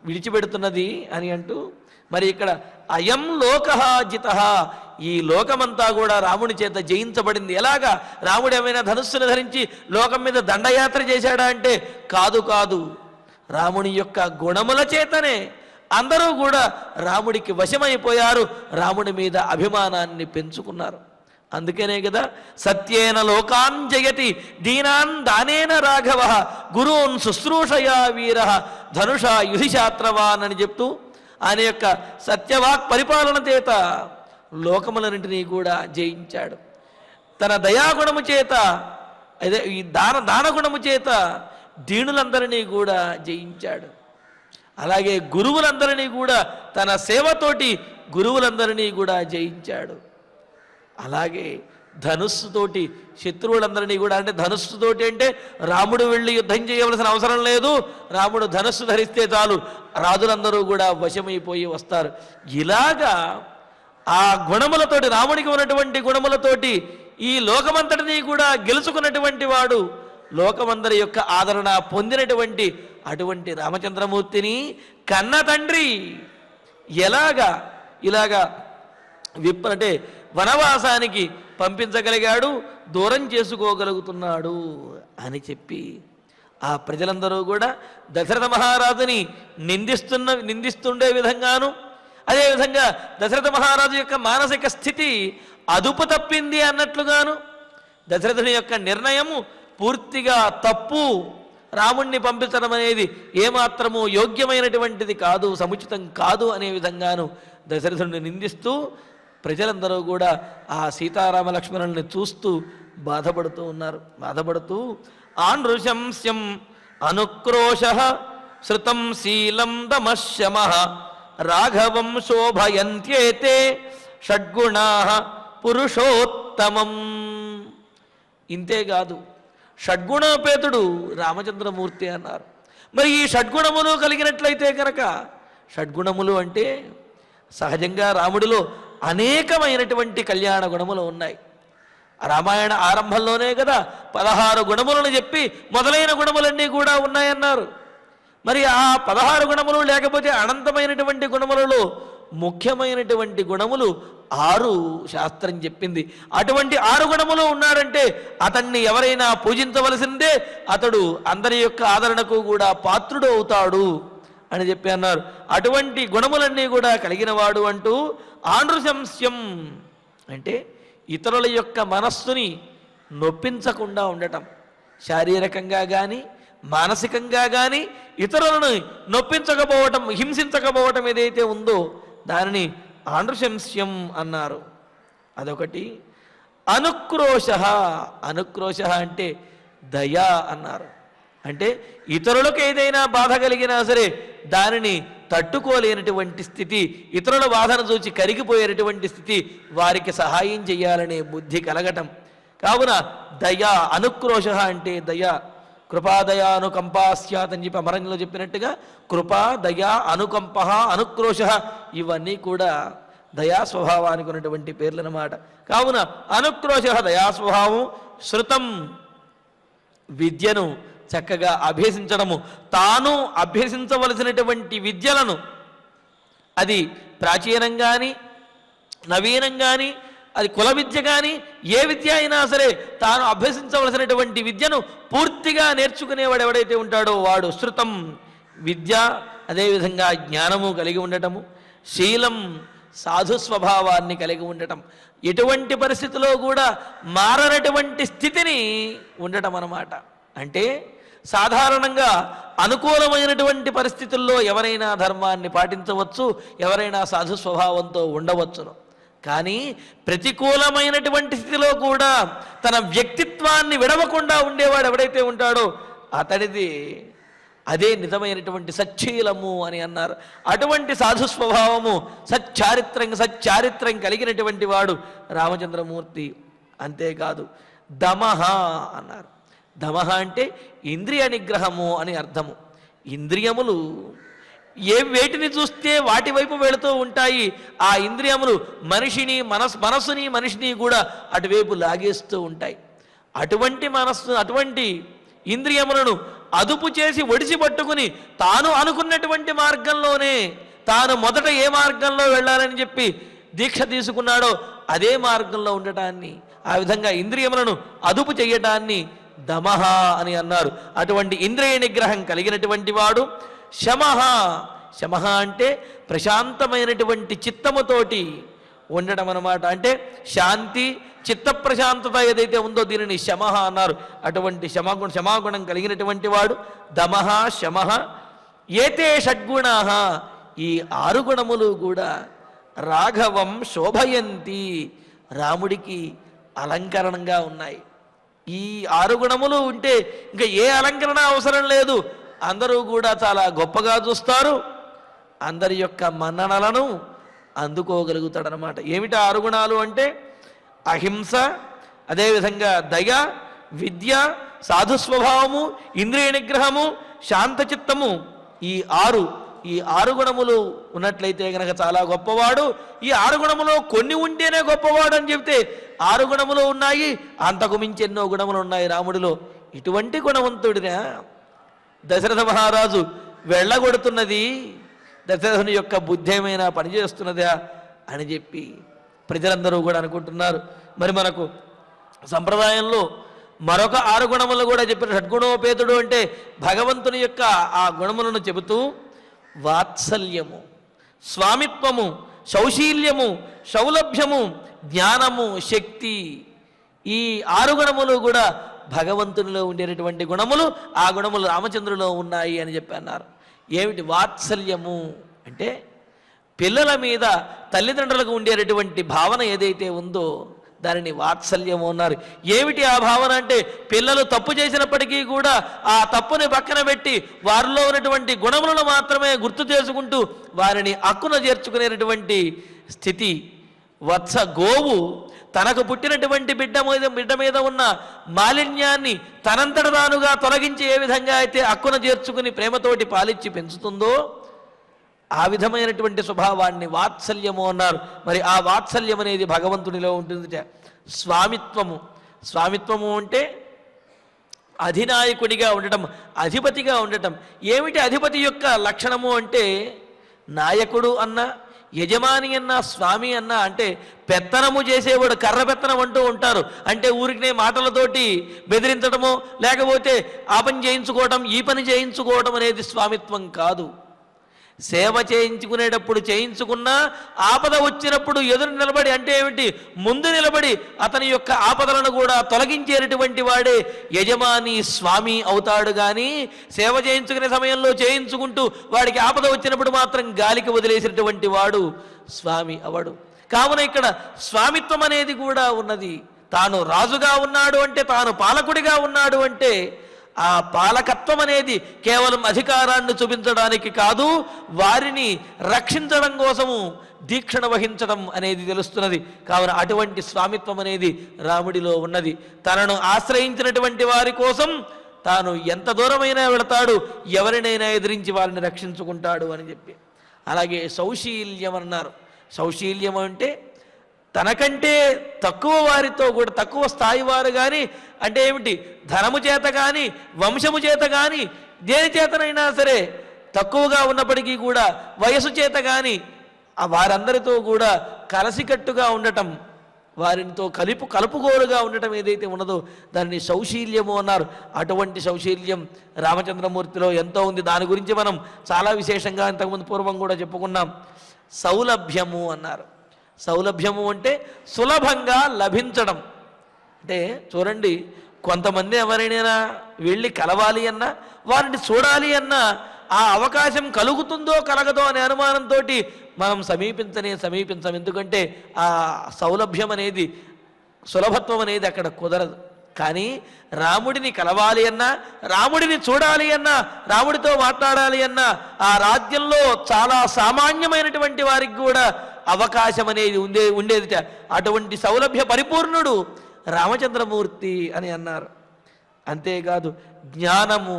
C: విడిచిపెడుతున్నది అని అంటూ మరి ఇక్కడ అయం లోకః జితః, ఈ లోకమంతా కూడా రాముని చేత జయించబడింది. ఎలాగా? రాముడు ఏమైనా ధనుస్సును ధరించి లోకం మీద దండయాత్ర చేశాడా అంటే కాదు కాదు, రాముని యొక్క గుణముల చేతనే అందరూ కూడా రాముడికి వశమైపోయారు, రాముడి మీద అభిమానాన్ని పెంచుకున్నారు. అందుకనే కదా సత్యేన లోకాన్ జయతి దీనాన్ దానేన రాఘవ గురూన్ శుశ్రూషయా వీర ధనుషా యుధిశాత్రవాన్ అని చెప్తూ ఆయన యొక్క సత్యవాక్ పరిపాలన చేత లోకములన్నింటినీ కూడా జయించాడు. తన దయాగుణము చేత, అదే ఈ దానగుణము చేత దీనులందరినీ కూడా జయించాడు. అలాగే గురువులందరినీ కూడా తన సేవతోటి గురువులందరినీ కూడా జయించాడు. అలాగే ధనుస్సుతోటి శత్రువులందరినీ కూడా, అంటే ధనుస్సుతోటి అంటే రాముడు వెళ్ళి యుద్ధం చేయవలసిన అవసరం లేదు, రాముడు ధనుస్సు ధరిస్తే చాలు రాజులందరూ కూడా వశమైపోయి వస్తారు. ఇలాగా ఆ గుణములతోటి, రాముడికి ఉన్నటువంటి గుణములతోటి ఈ లోకమంతటినీ కూడా గెలుచుకున్నటువంటి వాడు, లోకమందరి యొక్క ఆదరణ పొందినటువంటి అటువంటి రామచంద్రమూర్తిని కన్న తండ్రి ఇలాగా అంటే వనవాసానికి పంపించగలిగాడు, దూరం చేసుకోగలుగుతున్నాడు అని చెప్పి ఆ ప్రజలందరూ కూడా దశరథ మహారాజుని నిందిస్తుండే విధంగాను, అదేవిధంగా దశరథ మహారాజు యొక్క మానసిక స్థితి అదుపు తప్పింది అన్నట్లుగాను, దశరథుని యొక్క నిర్ణయము పూర్తిగా తప్పు, రాముణ్ణి పంపించడం అనేది ఏమాత్రము యోగ్యమైనటువంటిది కాదు, సముచితం కాదు అనే విధంగాను దశరథుడిని నిందిస్తూ ప్రజలందరూ కూడా ఆ సీతారామ లక్ష్మణుల్ని చూస్తూ బాధపడుతూ ఉన్నారు. బాధపడుతూ ఆనృశంస్యం అనుక్రోశ శృతం శీలం దమశమ రాఘవం శోభయంత్యేతే షడ్గుణా పురుషోత్తమం. ఇంతేకాదు షడ్గుణోపేతుడు రామచంద్రమూర్తి అన్నారు. మరి ఈ షడ్గుణములు కలిగినట్లయితే కనుక, షడ్గుణములు అంటే సహజంగా రాముడిలో అనేకమైనటువంటి కళ్యాణ గుణములు ఉన్నాయి. రామాయణ ఆరంభంలోనే కదా 16 గుణములను చెప్పి మొదలైన గుణములన్నీ కూడా ఉన్నాయన్నారు. మరి ఆ 16 గుణములు లేకపోతే అనంతమైనటువంటి గుణములలో ముఖ్యమైనటువంటి గుణములు 6 శాస్త్రం చెప్పింది. అటువంటి 6 గుణములు ఉన్నాడంటే అతన్ని ఎవరైనా పూజించవలసిందే, అతడు అందరి యొక్క ఆదరణకు కూడా పాత్రుడు అవుతాడు అని చెప్పి అన్నారు. అటువంటి గుణములన్నీ కూడా కలిగిన వాడు అంటూ ఆనృశంస్యం అంటే ఇతరుల యొక్క మనస్సుని నొప్పించకుండా ఉండటం, శారీరకంగా కానీ మానసికంగా కానీ ఇతరులను నొప్పించకపోవటం, హింసించకపోవటం ఏదైతే ఉందో దానిని ఆనృశంస్యం అన్నారు. అదొకటి. అనుక్రోశ, అనుక్రోశ అంటే దయ అన్నారు. అంటే ఇతరులకు ఏదైనా బాధ కలిగినా సరే దానిని తట్టుకోలేనటువంటి స్థితి, ఇతరుల బాధను చూచి కరిగిపోయేటటువంటి స్థితి, వారికి సహాయం చేయాలనే బుద్ధి కలగటం. కావున దయ, అనుక్రోశ అంటే దయ. కృపాదయా అనుకంపా స్యాత్ అని చెప్పి అమరంలో చెప్పినట్టుగా కృపా, దయా, అనుకంప, అనుక్రోశ ఇవన్నీ కూడా దయా స్వభావానికి ఉన్నటువంటి పేర్లు అన్నమాట. కావున అనుక్రోశ దయాస్వభావం. శృతం విద్యను చక్కగా అభ్యసించడము, తాను అభ్యసించవలసినటువంటి విద్యలను, అది ప్రాచీనం కానీ నవీనం కానీ అది కుల విద్య కానీ ఏ విద్య అయినా సరే తాను అభ్యసించవలసినటువంటి విద్యను పూర్తిగా నేర్చుకునేవాడు ఎవడైతే ఉంటాడో వాడు శృతం విద్య, అదేవిధంగా జ్ఞానము కలిగి ఉండటము, శీలం సాధు స్వభావాన్ని కలిగి ఉండటం, ఎటువంటి పరిస్థితిలో కూడా మారనటువంటి స్థితిని ఉండటం అన్నమాట. అంటే సాధారణంగా అనుకూలమైనటువంటి పరిస్థితుల్లో ఎవరైనా ధర్మాన్ని పాటించవచ్చు, ఎవరైనా సాధు స్వభావంతో ఉండవచ్చును. కానీ ప్రతికూలమైనటువంటి స్థితిలో కూడా తన వ్యక్తిత్వాన్ని విడవకుండా ఉండేవాడు ఎవడైతే ఉంటాడో అతడిది అదే నిజమైనటువంటి సచ్చీలము అని అన్నారు. అటువంటి సాధు స్వభావము, సచ్చారిత్రం కలిగినటువంటి వాడు రామచంద్రమూర్తి. అంతేకాదు దమః అన్నారు. దమః అంటే ఇంద్రియ నిగ్రహము అని అర్థము. ఇంద్రియములు వేటిని చూస్తే వాటి వైపు వెళుతూ ఉంటాయి. ఆ ఇంద్రియములు మనిషిని, మనస్సుని మనిషిని కూడా అటువైపు లాగేస్తూ ఉంటాయి. అటువంటి ఇంద్రియములను అదుపు చేసి ఒడిసి పట్టుకుని తాను అనుకున్నటువంటి మార్గంలోనే, తాను మొదట ఏ మార్గంలో వెళ్ళాలని చెప్పి దీక్ష తీసుకున్నాడో అదే మార్గంలో ఉండటాన్ని, ఆ విధంగా ఇంద్రియములను అదుపు చేయటాన్ని దమః అని అన్నారు. అటువంటి ఇంద్రియ నిగ్రహం కలిగినటువంటి వాడు. శమః, శమః అంటే ప్రశాంతమైనటువంటి చిత్తముతోటి ఉండడం అన్నమాట. అంటే శాంతి, చిత్త ప్రశాంతత ఏదైతే ఉందో దీనిని శమః అన్నారు. అటువంటి క్షమాగుణం కలిగినటువంటి వాడు దమః, శమః. ఏతే షడ్గుణాః, ఈ 6 గుణములు కూడా రాఘవం శోభయంతి, రాముడికి అలంకరణంగా ఉన్నాయి. ఈ 6 గుణములు ఉంటే ఇంకా ఏ అలంకరణ అవసరం లేదు. అందరూ కూడా చాలా గొప్పగా చూస్తారు, అందరి యొక్క మన్ననలను అందుకోగలుగుతాడనమాట. ఏమిటి 6 గుణాలు అంటే అహింస, అదేవిధంగా దయ, విద్య, సాధుస్వభావము, ఇంద్రియ నిగ్రహము, శాంతచిత్తము. ఈ 6 గుణములు ఉన్నట్లయితే కనుక చాలా గొప్పవాడు. ఈ 6 గుణములో కొన్ని ఉంటేనే గొప్పవాడు అని చెప్తే 6 గుణములు ఉన్నాయి, అంతకు మించి ఎన్నో గుణములు ఉన్నాయి రాముడిలో. ఇటువంటి గుణవంతుడినా దశరథ మహారాజు వెళ్ళగొడుతున్నది దశరథుని యొక్క బుద్ధి ఏమైనా పనిచేస్తున్నదా అని చెప్పి ప్రజలందరూ కూడా అనుకుంటున్నారు. మరి మనకు సంప్రదాయంలో మరొక 6 గుణములు కూడా చెప్పిన షడ్గుణోపేతుడు అంటే భగవంతుని యొక్క ఆ గుణములను చెబుతూ వాత్సల్యము, స్వామిత్వము, సౌశీల్యము, సౌలభ్యము, జ్ఞానము, శక్తి, ఈ 6 గుణములు కూడా భగవంతునిలో ఉండేటటువంటి గుణములు. ఆ గుణములు రామచంద్రులో ఉన్నాయి అని చెప్పి అన్నారు. ఏమిటి వాత్సల్యము అంటే పిల్లల మీద తల్లిదండ్రులకు ఉండేటటువంటి భావన ఏదైతే ఉందో దానిని వాత్సల్యము అన్నారు. ఏమిటి ఆ భావన అంటే, పిల్లలు తప్పు చేసినప్పటికీ కూడా ఆ తప్పుని పక్కన పెట్టి వారిలో ఉన్నటువంటి గుణములను మాత్రమే గుర్తు చేసుకుంటూ వారిని హక్కున చేర్చుకునేటటువంటి స్థితి. వత్స గోవు తనకు పుట్టినటువంటి బిడ్డ మీద ఉన్న మాలిన్యాన్ని తనంతట తానుగా తొలగించి ఏ విధంగా అయితే హక్కున చేర్చుకుని ప్రేమతోటి పాలిచ్చి పెంచుతుందో ఆ విధమైనటువంటి స్వభావాన్ని వాత్సల్యము అన్నారు. మరి ఆ వాత్సల్యం అనేది భగవంతునిలో ఉంటుంది. స్వామిత్వము అంటే అధినాయకుడిగా ఉండటం, అధిపతిగా ఉండటం. ఏమిటి అధిపతి యొక్క లక్షణము అంటే, నాయకుడు అన్న, యజమాని అన్న, స్వామి అన్న అంటే పెత్తనము చేసేవాడు, కర్ర పెత్తనం అంటూ ఉంటారు. అంటే ఊరికినే మాటలతోటి బెదిరించడము, లేకపోతే ఆ పని చేయించుకోవటం, ఈ పని చేయించుకోవటం అనేది స్వామిత్వం కాదు. సేవ చేయించుకునేటప్పుడు చేయించుకున్నా ఆపద వచ్చినప్పుడు ఎదురు నిలబడి, అంటే ఏమిటి, ముందు నిలబడి అతని యొక్క ఆపదలను కూడా తొలగించేటటువంటి వాడే యజమాని, స్వామి అవుతాడు. కానీ సేవ చేయించుకునే సమయంలో చేయించుకుంటూ వాడికి ఆపద వచ్చినప్పుడు మాత్రం గాలికి వదిలేసినటువంటి వాడు స్వామి అవడు. కావున ఇక్కడ స్వామిత్వం అనేది కూడా ఉన్నది. తాను రాజుగా ఉన్నాడు అంటే, తాను పాలకుడిగా ఉన్నాడు అంటే ఆ పాలకత్వం అనేది కేవలం అధికారాన్ని చూపించడానికి కాదు, వారిని రక్షించడం కోసము దీక్షణ వహించడం అనేది తెలుస్తున్నది. కావున అటువంటి స్వామిత్వం అనేది రాముడిలో ఉన్నది. తనను ఆశ్రయించినటువంటి వారి కోసం తాను ఎంత దూరమైనా వెళతాడు, ఎవరినైనా ఎదిరించి వారిని రక్షించుకుంటాడు అని చెప్పి. అలాగే సౌశీల్యం అన్నారు. సౌశీల్యం అంటే తనకంటే తక్కువ వారితో కూడా, తక్కువ స్థాయి వారు కానీ, అంటే ఏమిటి, ధనము చేత కానీ, వంశము చేత కానీ, దేని చేతనైనా సరే తక్కువగా ఉన్నప్పటికీ కూడా వయసు చేత కానీ వారందరితో కూడా కలసికట్టుగా ఉండటం, వారితో కలుపుగోలుగా ఉండటం ఏదైతే ఉన్నదో దాన్ని సౌశీల్యము అన్నారు. అటువంటి సౌశీల్యం రామచంద్రమూర్తిలో ఎంతో ఉంది. దాని గురించి మనం చాలా విశేషంగా ఇంతకుముందు పూర్వం కూడా చెప్పుకున్నాం. సౌలభ్యము అన్నారు. సౌలభ్యము అంటే సులభంగా లభించడం. అంటే చూడండి, కొంతమంది ఎవరైనా వెళ్ళి కలవాలి అన్నా, వారిని చూడాలి అన్నా ఆ అవకాశం కలుగుతుందో కలగదో అనే అనుమానంతో మనం సమీపించం. ఎందుకంటే ఆ సౌలభ్యం అనేది, సులభత్వం అనేది అక్కడ కుదరదు. కానీ రాముడిని కలవాలి అన్నా, రాముడిని చూడాలి అన్నా, రాముడితో మాట్లాడాలి అన్నా ఆ రాజ్యంలో చాలా సామాన్యమైనటువంటి వారికి కూడా అవకాశం అనేది ఉండేది. అటువంటి సౌలభ్య పరిపూర్ణుడు రామచంద్రమూర్తి అని అన్నారు. అంతేకాదు జ్ఞానము,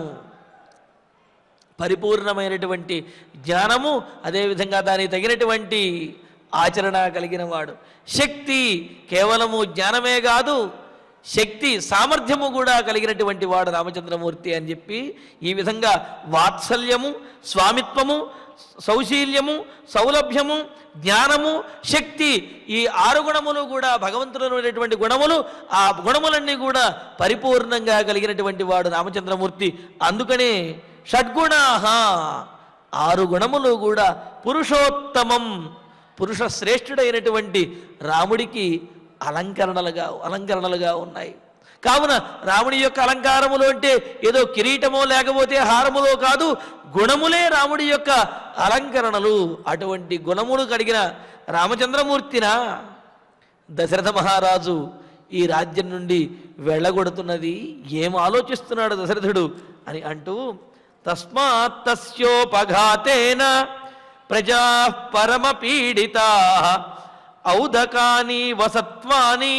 C: పరిపూర్ణమైనటువంటి జ్ఞానము, అదేవిధంగా దానికి తగినటువంటి ఆచరణ కలిగిన వాడు. శక్తి, కేవలము జ్ఞానమే కాదు, శక్తి సామర్థ్యము కూడా కలిగినటువంటి వాడు రామచంద్రమూర్తి అని చెప్పి ఈ విధంగా వాత్సల్యము, స్వామిత్వము, సౌశీల్యము, సౌలభ్యము, జ్ఞానము, శక్తి, ఈ 6 గుణములు కూడా భగవంతుడు ఉన్నటువంటి గుణములు. ఆ గుణములన్నీ కూడా పరిపూర్ణంగా కలిగినటువంటి వాడు రామచంద్రమూర్తి. అందుకనే షడ్గుణాః, 6 గుణములు కూడా పురుషోత్తమం, పురుష శ్రేష్ఠుడైనటువంటి రాముడికి అలంకరణలుగా ఉన్నాయి. కావున రాముడి యొక్క అలంకారములు అంటే ఏదో కిరీటమో లేకపోతే హారములో కాదు, గుణములే రాముడి యొక్క అలంకరణలు. అటువంటి గుణములు కలిగిన రామచంద్రమూర్తిన దశరథ మహారాజు ఈ రాజ్యం నుండి వెళ్ళగొడుతున్నది ఏం ఆలోచిస్తున్నాడు దశరథుడు అని అంటూ, తస్మాత్ తస్యోపఘాతేన ప్రజా పరమ పీడితా ఔదకాని వసత్వాని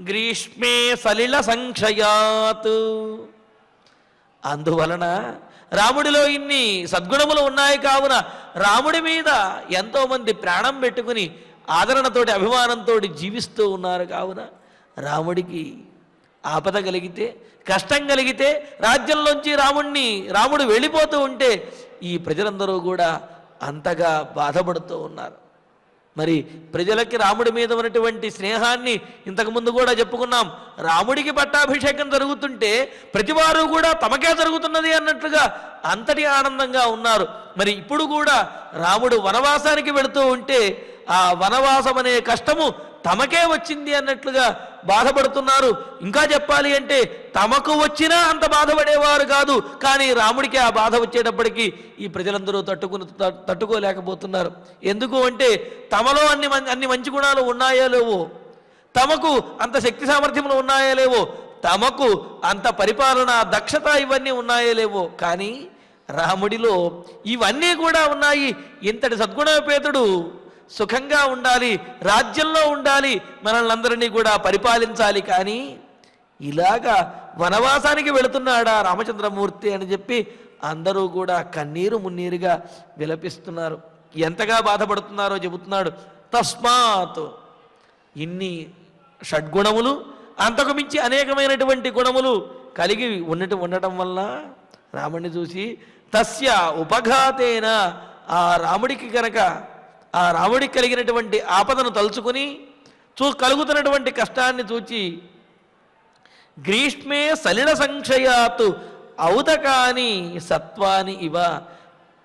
C: గ్రీష్మే సలిల సంక్షయాత్. అందువలన రాముడిలో ఇన్ని సద్గుణములు ఉన్నాయి. కావున రాముడి మీద ఎంతోమంది ప్రాణం పెట్టుకుని ఆదరణతోటి, అభిమానంతో జీవిస్తూ ఉన్నారు. కావున రాముడికి ఆపద కలిగితే, కష్టం కలిగితే, రాజ్యంలోంచి రాముడు వెళ్ళిపోతూ ఉంటే ఈ ప్రజలందరూ కూడా అంతగా బాధపడుతూ ఉన్నారు. మరి ప్రజలకి రాముడి మీద ఉన్నటువంటి స్నేహాన్ని ఇంతకుముందు కూడా చెప్పుకున్నాం. రాముడికి పట్టాభిషేకం జరుగుతుంటే ప్రతివారు కూడా తమకే జరుగుతున్నది అన్నట్లుగా అంతటి ఆనందంగా ఉన్నారు. మరి ఇప్పుడు కూడా రాముడు వనవాసానికి వెళుతూ ఉంటే ఆ వనవాసం అనే కష్టము తమకే వచ్చింది అన్నట్లుగా బాధపడుతున్నారు. ఇంకా చెప్పాలి అంటే తమకు వచ్చినా అంత బాధపడేవారు కాదు, కానీ రాముడికి ఆ బాధ వచ్చేటప్పటికీ ఈ ప్రజలందరూ తట్టుకోలేకపోతున్నారు. ఎందుకు అంటే తమలో అన్ని మంచి గుణాలు ఉన్నాయో లేవో, తమకు అంత శక్తి సామర్థ్యములు ఉన్నాయో లేవో, తమకు అంత పరిపాలన దక్షత ఇవన్నీ ఉన్నాయో లేవో, కానీ రాముడిలో ఇవన్నీ కూడా ఉన్నాయి. ఇంతటి సద్గుణోపేతుడు సుఖంగా ఉండాలి, రాజ్యంలో ఉండాలి, మనల్ని అందరినీ కూడా పరిపాలించాలి, కానీ ఇలాగా వనవాసానికి వెళుతున్నాడా రామచంద్రమూర్తి అని చెప్పి అందరూ కూడా కన్నీరు మున్నీరుగా విలపిస్తున్నారు. ఎంతగా బాధపడుతున్నారో చెబుతున్నాడు. తస్మాత్, ఇన్ని షడ్గుణములు అంతకు మించి అనేకమైనటువంటి గుణములు కలిగి ఉండటం వల్ల రాముడిని చూసి తస్య ఉపఘాతేన, ఆ రాముడికి కనుక ఆ రాముడికి కలిగినటువంటి ఆపదను తలుచుకుని కలుగుతున్నటువంటి కష్టాన్ని చూచి గ్రీష్మే సలిల సంక్షయాత్ ఔదకాని సత్వాని ఇవ,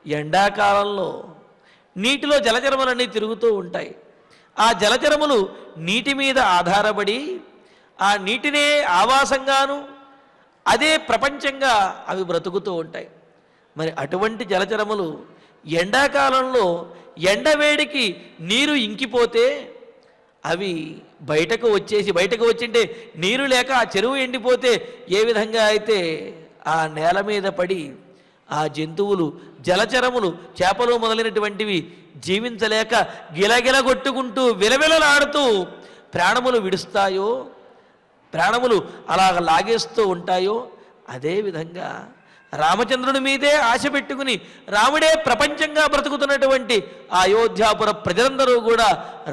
C: ఎండాకాలంలో నీటిలో జలచరములన్నీ తిరుగుతూ ఉంటాయి. ఆ జలచరములు నీటి మీద ఆధారపడి ఆ నీటినే ఆవాసంగాను అదే ప్రపంచంగా అవి బ్రతుకుతూ ఉంటాయి. మరి అటువంటి జలచరములు ఎండాకాలంలో ఎండవేడికి నీరు ఇంకిపోతే అవి బయటకు వచ్చింటే నీరు లేక ఆ చెరువు ఎండిపోతే ఏ విధంగా అయితే ఆ నేల మీద పడి ఆ జంతువులు, జలచరములు, చేపలు మొదలైనటువంటివి జీవించలేక గిలగిల కొట్టుకుంటూ విలవిలలాడుతూ ప్రాణములు విడుస్తాయో, ప్రాణములు అలా లాగేస్తూ ఉంటాయో, అదేవిధంగా రామచంద్రుడి మీదే ఆశ పెట్టుకుని రాముడే ప్రపంచంగా బ్రతుకుతున్నటువంటి అయోధ్యాపుర ప్రజలందరూ కూడా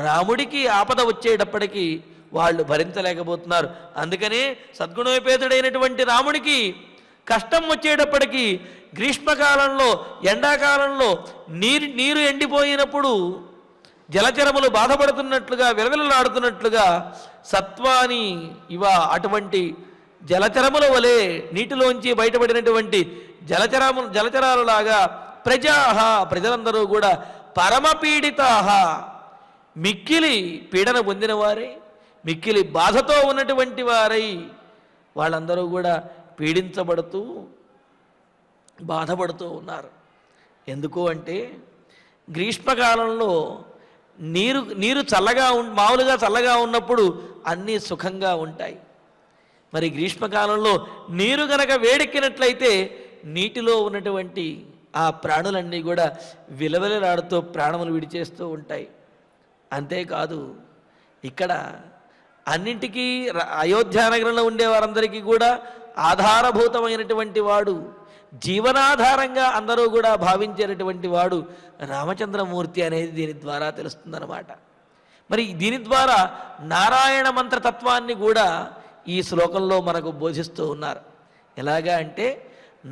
C: రాముడికి ఆపద వచ్చేటప్పటికీ వాళ్ళు భరించలేకపోతున్నారు. అందుకనే సద్గుణోపేతుడైనటువంటి రాముడికి కష్టం వచ్చేటప్పటికీ గ్రీష్మకాలంలో, ఎండాకాలంలో నీరు ఎండిపోయినప్పుడు జలచరములు బాధపడుతున్నట్లుగా, విలవిలలాడుతున్నట్లుగా సత్వాని ఇవ, అటువంటి జలచరముల వలె నీటిలోంచి బయటపడినటువంటి జలచరాలలాగా ప్రజలందరూ కూడా పరమపీడితాహ, మిక్కిలి పీడన పొందిన వారై, మిక్కిలి బాధతో ఉన్నటువంటి వారై వాళ్ళందరూ కూడా పీడించబడుతూ బాధపడుతూ ఉన్నారు. ఎందుకు అంటే గ్రీష్మకాలంలో నీరు చల్లగా మామూలుగా చల్లగా ఉన్నప్పుడు అన్నీ సుఖంగా ఉంటాయి. మరి గ్రీష్మకాలంలో నీరు గనక వేడెక్కినట్లయితే నీటిలో ఉన్నటువంటి ఆ ప్రాణులన్నీ కూడా విలవిలలాడుతూ ప్రాణములు విడిచేస్తూ ఉంటాయి. అంతేకాదు ఇక్కడ అన్నింటికీ అయోధ్యానగరంలో ఉండే వారందరికీ కూడా ఆధారభూతమైనటువంటి వాడు, జీవనాధారంగా అందరూ కూడా భావించేటటువంటి వాడు రామచంద్రమూర్తి అనేది దీని ద్వారా తెలుస్తుందన్నమాట. మరి దీని ద్వారా నారాయణ మంత్రతత్వాన్ని కూడా ఈ శ్లోకంలో మనకు బోధిస్తూ ఉన్నారు. ఎలాగా అంటే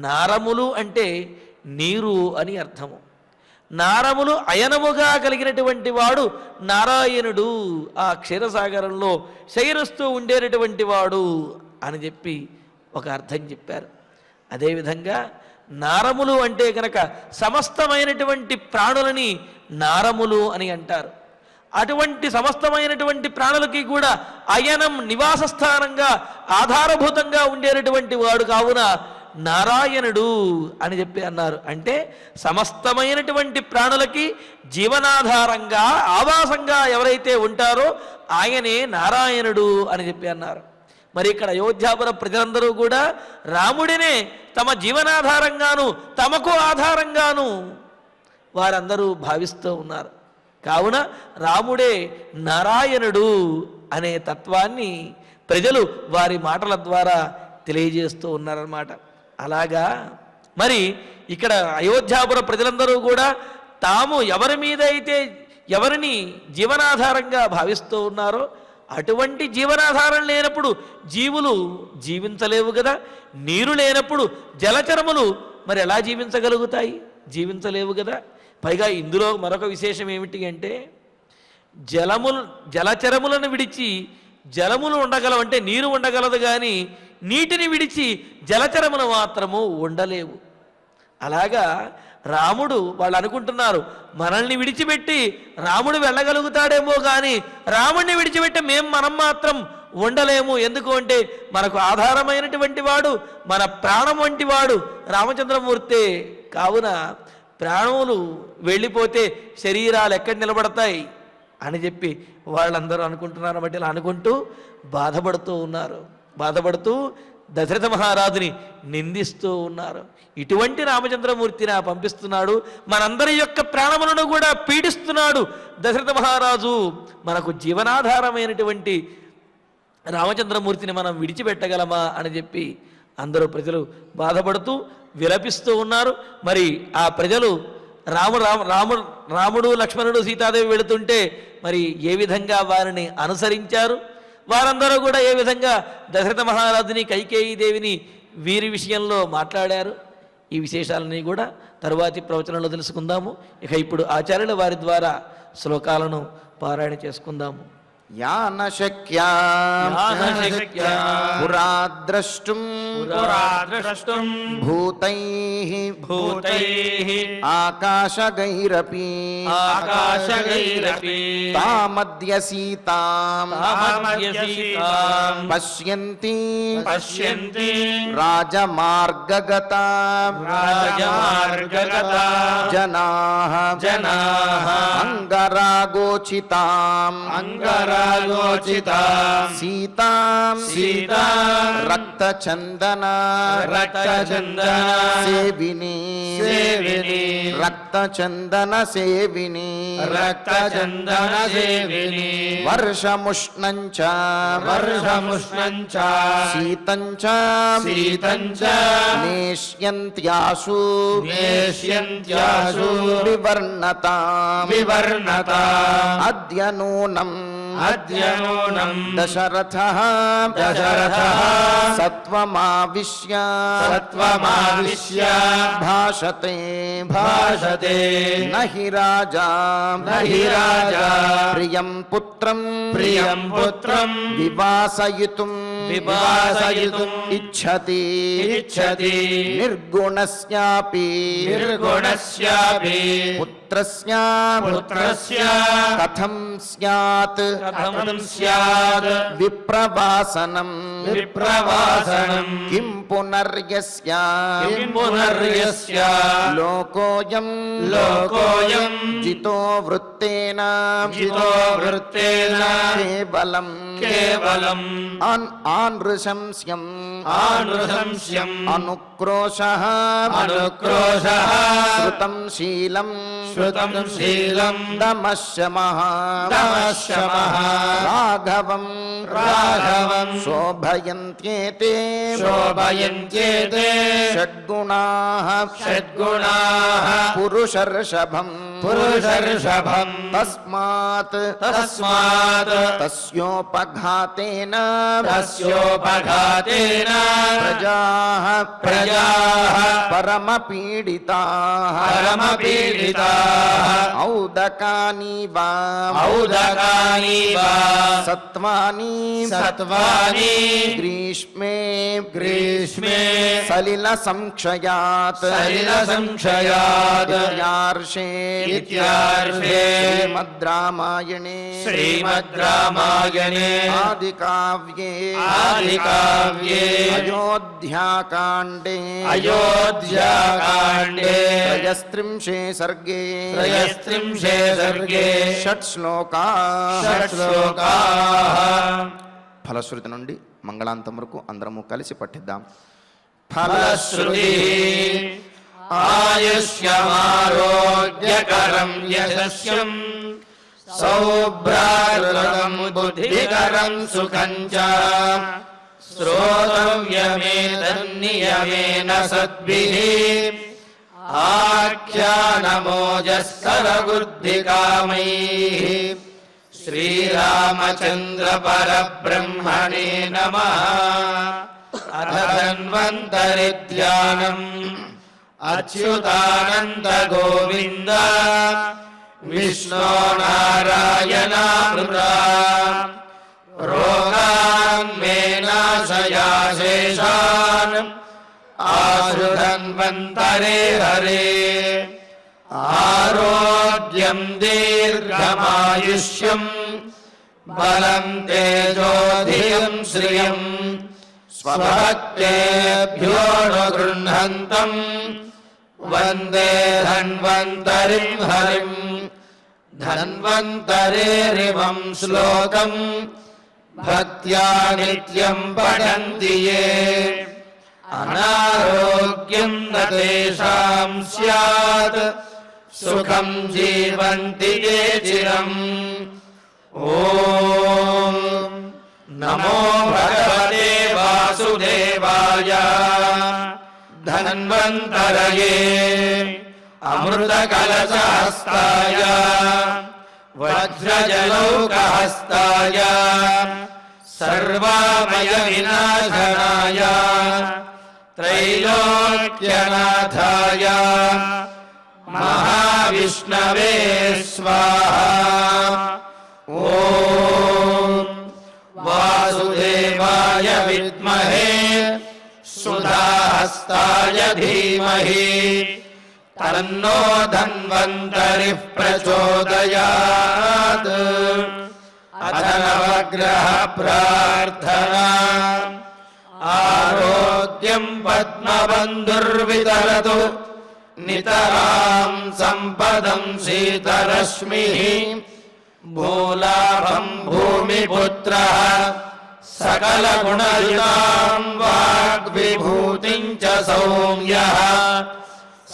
C: నారములు అంటే నీరు అని అర్థము. నారములు అయనముగా కలిగినటువంటి వాడు నారాయణుడు, ఆ క్షీరసాగరంలో శయనిస్తూ ఉండేటటువంటి వాడు అని చెప్పి ఒక అర్థం చెప్పారు. అదేవిధంగా నారములు అంటే కనుక సమస్తమైనటువంటి ప్రాణులని నారములు అని అంటారు. అటువంటి సమస్తమైనటువంటి ప్రాణులకి కూడా అయనం, నివాస స్థానంగా, ఆధారభూతంగా ఉండేటటువంటి వాడు కావున నారాయణుడు అని చెప్పి అన్నారు. అంటే సమస్తమైనటువంటి ప్రాణులకి జీవనాధారంగా, ఆవాసంగా ఎవరైతే ఉంటారో ఆయనే నారాయణుడు అని చెప్పి అన్నారు. మరి ఇక్కడ అయోధ్యాపుర ప్రజలందరూ కూడా రాముడినే తమ జీవనాధారంగాను, తమకు ఆధారంగాను వారందరూ భావిస్తూ ఉన్నారు. కావున రాముడే నారాయణుడు అనే తత్వాన్ని ప్రజలు వారి మాటల ద్వారా తెలియజేస్తూ ఉన్నారన్నమాట. అలాగా మరి ఇక్కడ అయోధ్యాపుర ప్రజలందరూ కూడా తాము ఎవరి మీద అయితే ఎవరిని జీవనాధారంగా భావిస్తూ ఉన్నారో అటువంటి జీవనాధారం లేనప్పుడు జీవులు జీవించలేవు కదా. నీరు లేనప్పుడు జలచరములు మరి ఎలా జీవించగలుగుతాయి? జీవించలేవు కదా. పైగా ఇందులో మరొక విశేషం ఏమిటి అంటే జలచరములను విడిచి జలములు ఉండగలవు, అంటే నీరు ఉండగలదు, కానీ నీటిని విడిచి జలచరములు మాత్రము ఉండలేవు. అలాగా రాముడు, వాళ్ళు అనుకుంటున్నారు మనల్ని విడిచిపెట్టి రాముడు వెళ్ళగలుగుతాడేమో, కానీ రాముడిని విడిచిపెట్టి మనం మాత్రం ఉండలేము. ఎందుకు అంటే మనకు ఆధారమైనటువంటి వాడు, మన ప్రాణం వంటి వాడు రామచంద్రమూర్తే. కావున ప్రాణములు వెళ్ళిపోతే శరీరాలు ఎక్కడ నిలబడతాయి? అని చెప్పి వాళ్ళందరూ అనుకుంటున్నారు. బట్టి ఇలా అనుకుంటూ బాధపడుతూ ఉన్నారు. బాధపడుతూ దశరథ మహారాజుని నిందిస్తూ ఉన్నారు. ఇటువంటి రామచంద్రమూర్తిని పంపిస్తున్నాడు, మనందరి యొక్క ప్రాణములను కూడా పీడిస్తున్నాడు దశరథ మహారాజు. మనకు జీవనాధారమైనటువంటి రామచంద్రమూర్తిని మనం విడిచిపెట్టగలమా అని చెప్పి అందరూ ప్రజలు బాధపడుతూ విలపిస్తూ ఉన్నారు. మరి ఆ ప్రజలు రాముడు లక్ష్మణుడు సీతాదేవి వెళుతుంటే మరి ఏ విధంగా వారిని అనుసరించారు, వారందరూ కూడా ఏ విధంగా దశరథ మహారాజుని కైకేయీదేవిని వీరి విషయంలో మాట్లాడారు, ఈ విశేషాలని కూడా తరువాతి ప్రవచనంలో తెలుసుకుందాము. ఇక ఇప్పుడు ఆచార్యుల వారి ద్వారా శ్లోకాలను పారాయణ చేసుకుందాము.
A: యాన శక్యా పురా ద్రష్టుం భూతైః ఆకాశగైరపి తామద్య సీతాం పశ్యంతి రాజమార్గగతా జనాః అంగరాగోచితాం సీతాం రక్తచందన సేవిని రక్తచందన సేవిని వర్షముష్ణంచ శీతంచ నేష్యంత్యాసు వివర్ణతాం అద్య నూనం దశరథః సత్వమావిశ్య భాషతే నహి రాజా ప్రియం పుత్రం వివాసయితుం ఇచ్ఛతి నిర్గుణస్యాపి పుత్రస్య కథం స్యాత్ విప్రవాసనం కిం పునర్యస్య లోకోయం జితో వృత్తేన కేవలం ఆనృశంస్యం అనుక్రోశః శృతం శీలం దమశమః రాఘవం శోభయంత్యేతే షడ్గుణాః పురుషర్షభం తస్మాత్ తస్యోపఘాతేన ప్రజాః పరమపీడితాః ఔదకానీవ సత్వాని గ్రీష్మే సలిల సంక్షయాత్ ఇత్యార్షే శ్రీమద్ రామాయణే ఆదికావ్యే అయోధ్యాకాండే త్రయస్త్రింశే సర్గే షట్ శ్లోకాః. ఫలశ్రుతి నుండి మంగళాంతం వరకు అందరము కలిసి పఠిద్దాం.
B: ఫలశ్రుతి ఆయుష్యమారోగ్యకరం యశస్యం సౌభ్రాతృతం బుద్ధికరం సుఖం చ శ్రోతవ్యమేతన్నియమేన సద్భిః ఆఖ్యానమోజస్కరబుద్ధికామైః శ్రీరామచంద్ర పరబ్రహ్మణే నమః. అథ ధన్వంతరి ధ్యానం అచ్యుతానంద గోవింద విష్ణో నారాయణామృత రోగాన్ మే నాశయాశేషాన్ ఆశుధన్వంతరే హరే. ఆరోగ్యం దీర్ఘమాయుష్యం బలం తేజోధియం శ్రియం స్వభక్తేభ్యో గృహంతం వందే ధన్వంతరిం హరిం. धन्वन्तरेरिवं श्लोकं भक्त्या नित्यं पठन्ति ये अनारोग्यं न तेषां स्यात् सुखं जीवन्ति ये चिरम्। ॐ नमो भगवते वासुदेवाय धन्वन्तरये अमृतकलशहस्ताय वज्रजलौकहस्ताय सर्वामयविनाशनाय त्रैलोक्यनाथाय महाविष्णवे स्वाहा। ॐ वासुदेवाय विद्महे सुधाहस्ताय धीमहि तन्नो धन्वन्तरिः प्रचोदयात्। अथ नवग्रह प्रार्थना। आरोग्यं पद्मबन्धुर्वितरतु नितरां सम्पदं शीतरश्मिः भूलाभं भूमिपुत्रः सकलगुणयुतां वाग्विभूतिं च सौम्यः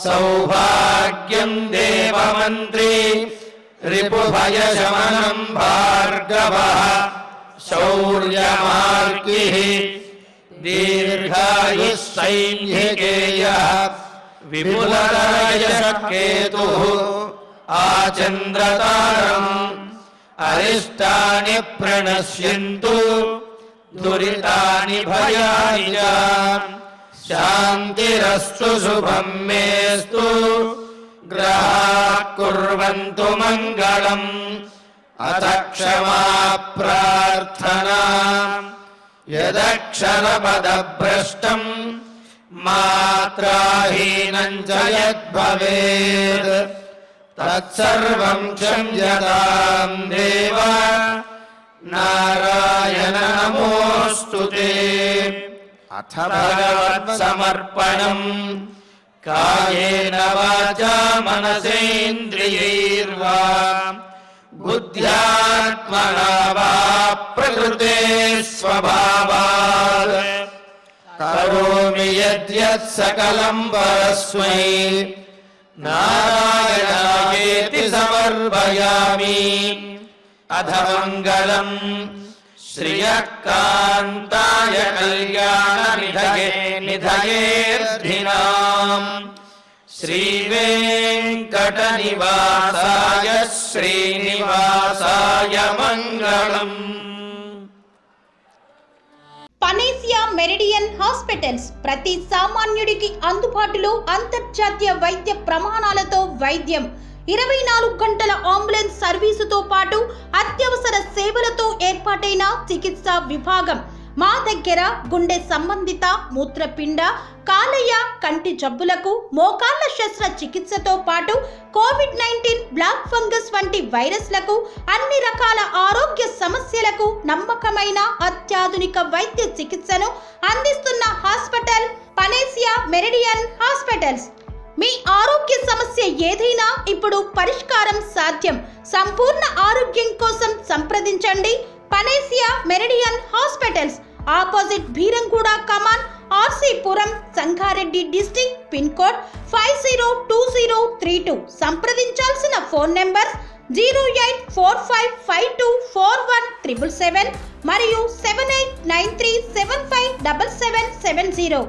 B: सौभाग्यं देवमन्त्री रिपुभयशमनं भार्गवः शौर्यमार्गिः दीर्घायुः सैन्यकेयः विपुलरायशकेतुः आचन्द्रतारम् अरिष्टानि प्रणश्यन्तु दुरितानि भयानि च शान्तिरस्तु शुभं मेस्तु ग्रहाः कुर्वन्तु मङ्गलम्। अथ क्षमा प्रार्थना। यदक्षरपदभ्रष्टं मात्राहीनं च यद्भवेत् तत्सर्वं क्षम्यतां देव नारायण नमोऽस्तु ते। अथ भगवत्समर्पणम्। कायेन वाचा मनसेन्द्रियैर्वा बुद्ध्यात्मना वा प्रकृते स्वभावात् करोमि यद्यत् सकलं परस्मै नारायणायेति समर्पयामि। अथ मङ्गलम् श्रियः कान्ताय कल्याणनिधयेऽर्थिनाम् श्रीवेङ्कटनिवासाय श्रीनिवासाय मङ्गलम्।
D: పనేసియా మెరిడియన్ హాస్పిటల్స్ ప్రతి సామాన్యుడికి అందుబాటులో అంతర్జాతీయ వైద్య ప్రమాణాలతో వైద్యం 24 గంటల అంబులెన్స్ సర్వీసుతో పాటు అత్యవసర సేవలతో ఏర్పాటైన చికిత్సా విభాగం మా దగ్గర గుండె సంబంధిత మూత్రపిండ కాలేయ కంటి జబ్బులకు మోకాళ్ల శస్త్రచికిత్సతో పాటు కోవిడ్-19 బ్లాక్ ఫంగస్ వంటి వైరస్లకు అన్ని రకాల ఆరోగ్య సమస్యలకు నమ్మకమైన అత్యాధునిక వైద్య చికిత్సను అందిస్తున్న హాస్పిటల్ పనేసియా మెరిడియన్ హాస్పిటల్స్। మీ ఆరోగ్య సమస్య ఏదైనా ఇప్పుడు పరిష్కారం సాధ్యం। సంపూర్ణ ఆరోగ్యం కోసం సంప్రదించండి panacea meridian hospitals, opposite Beeramguda Kaman, RC Puram, Sangareddy district, pin code 502032। సంప్రదించాల్సిన ఫోన్ నెంబర్ 0845524177 మరియు 7893757770।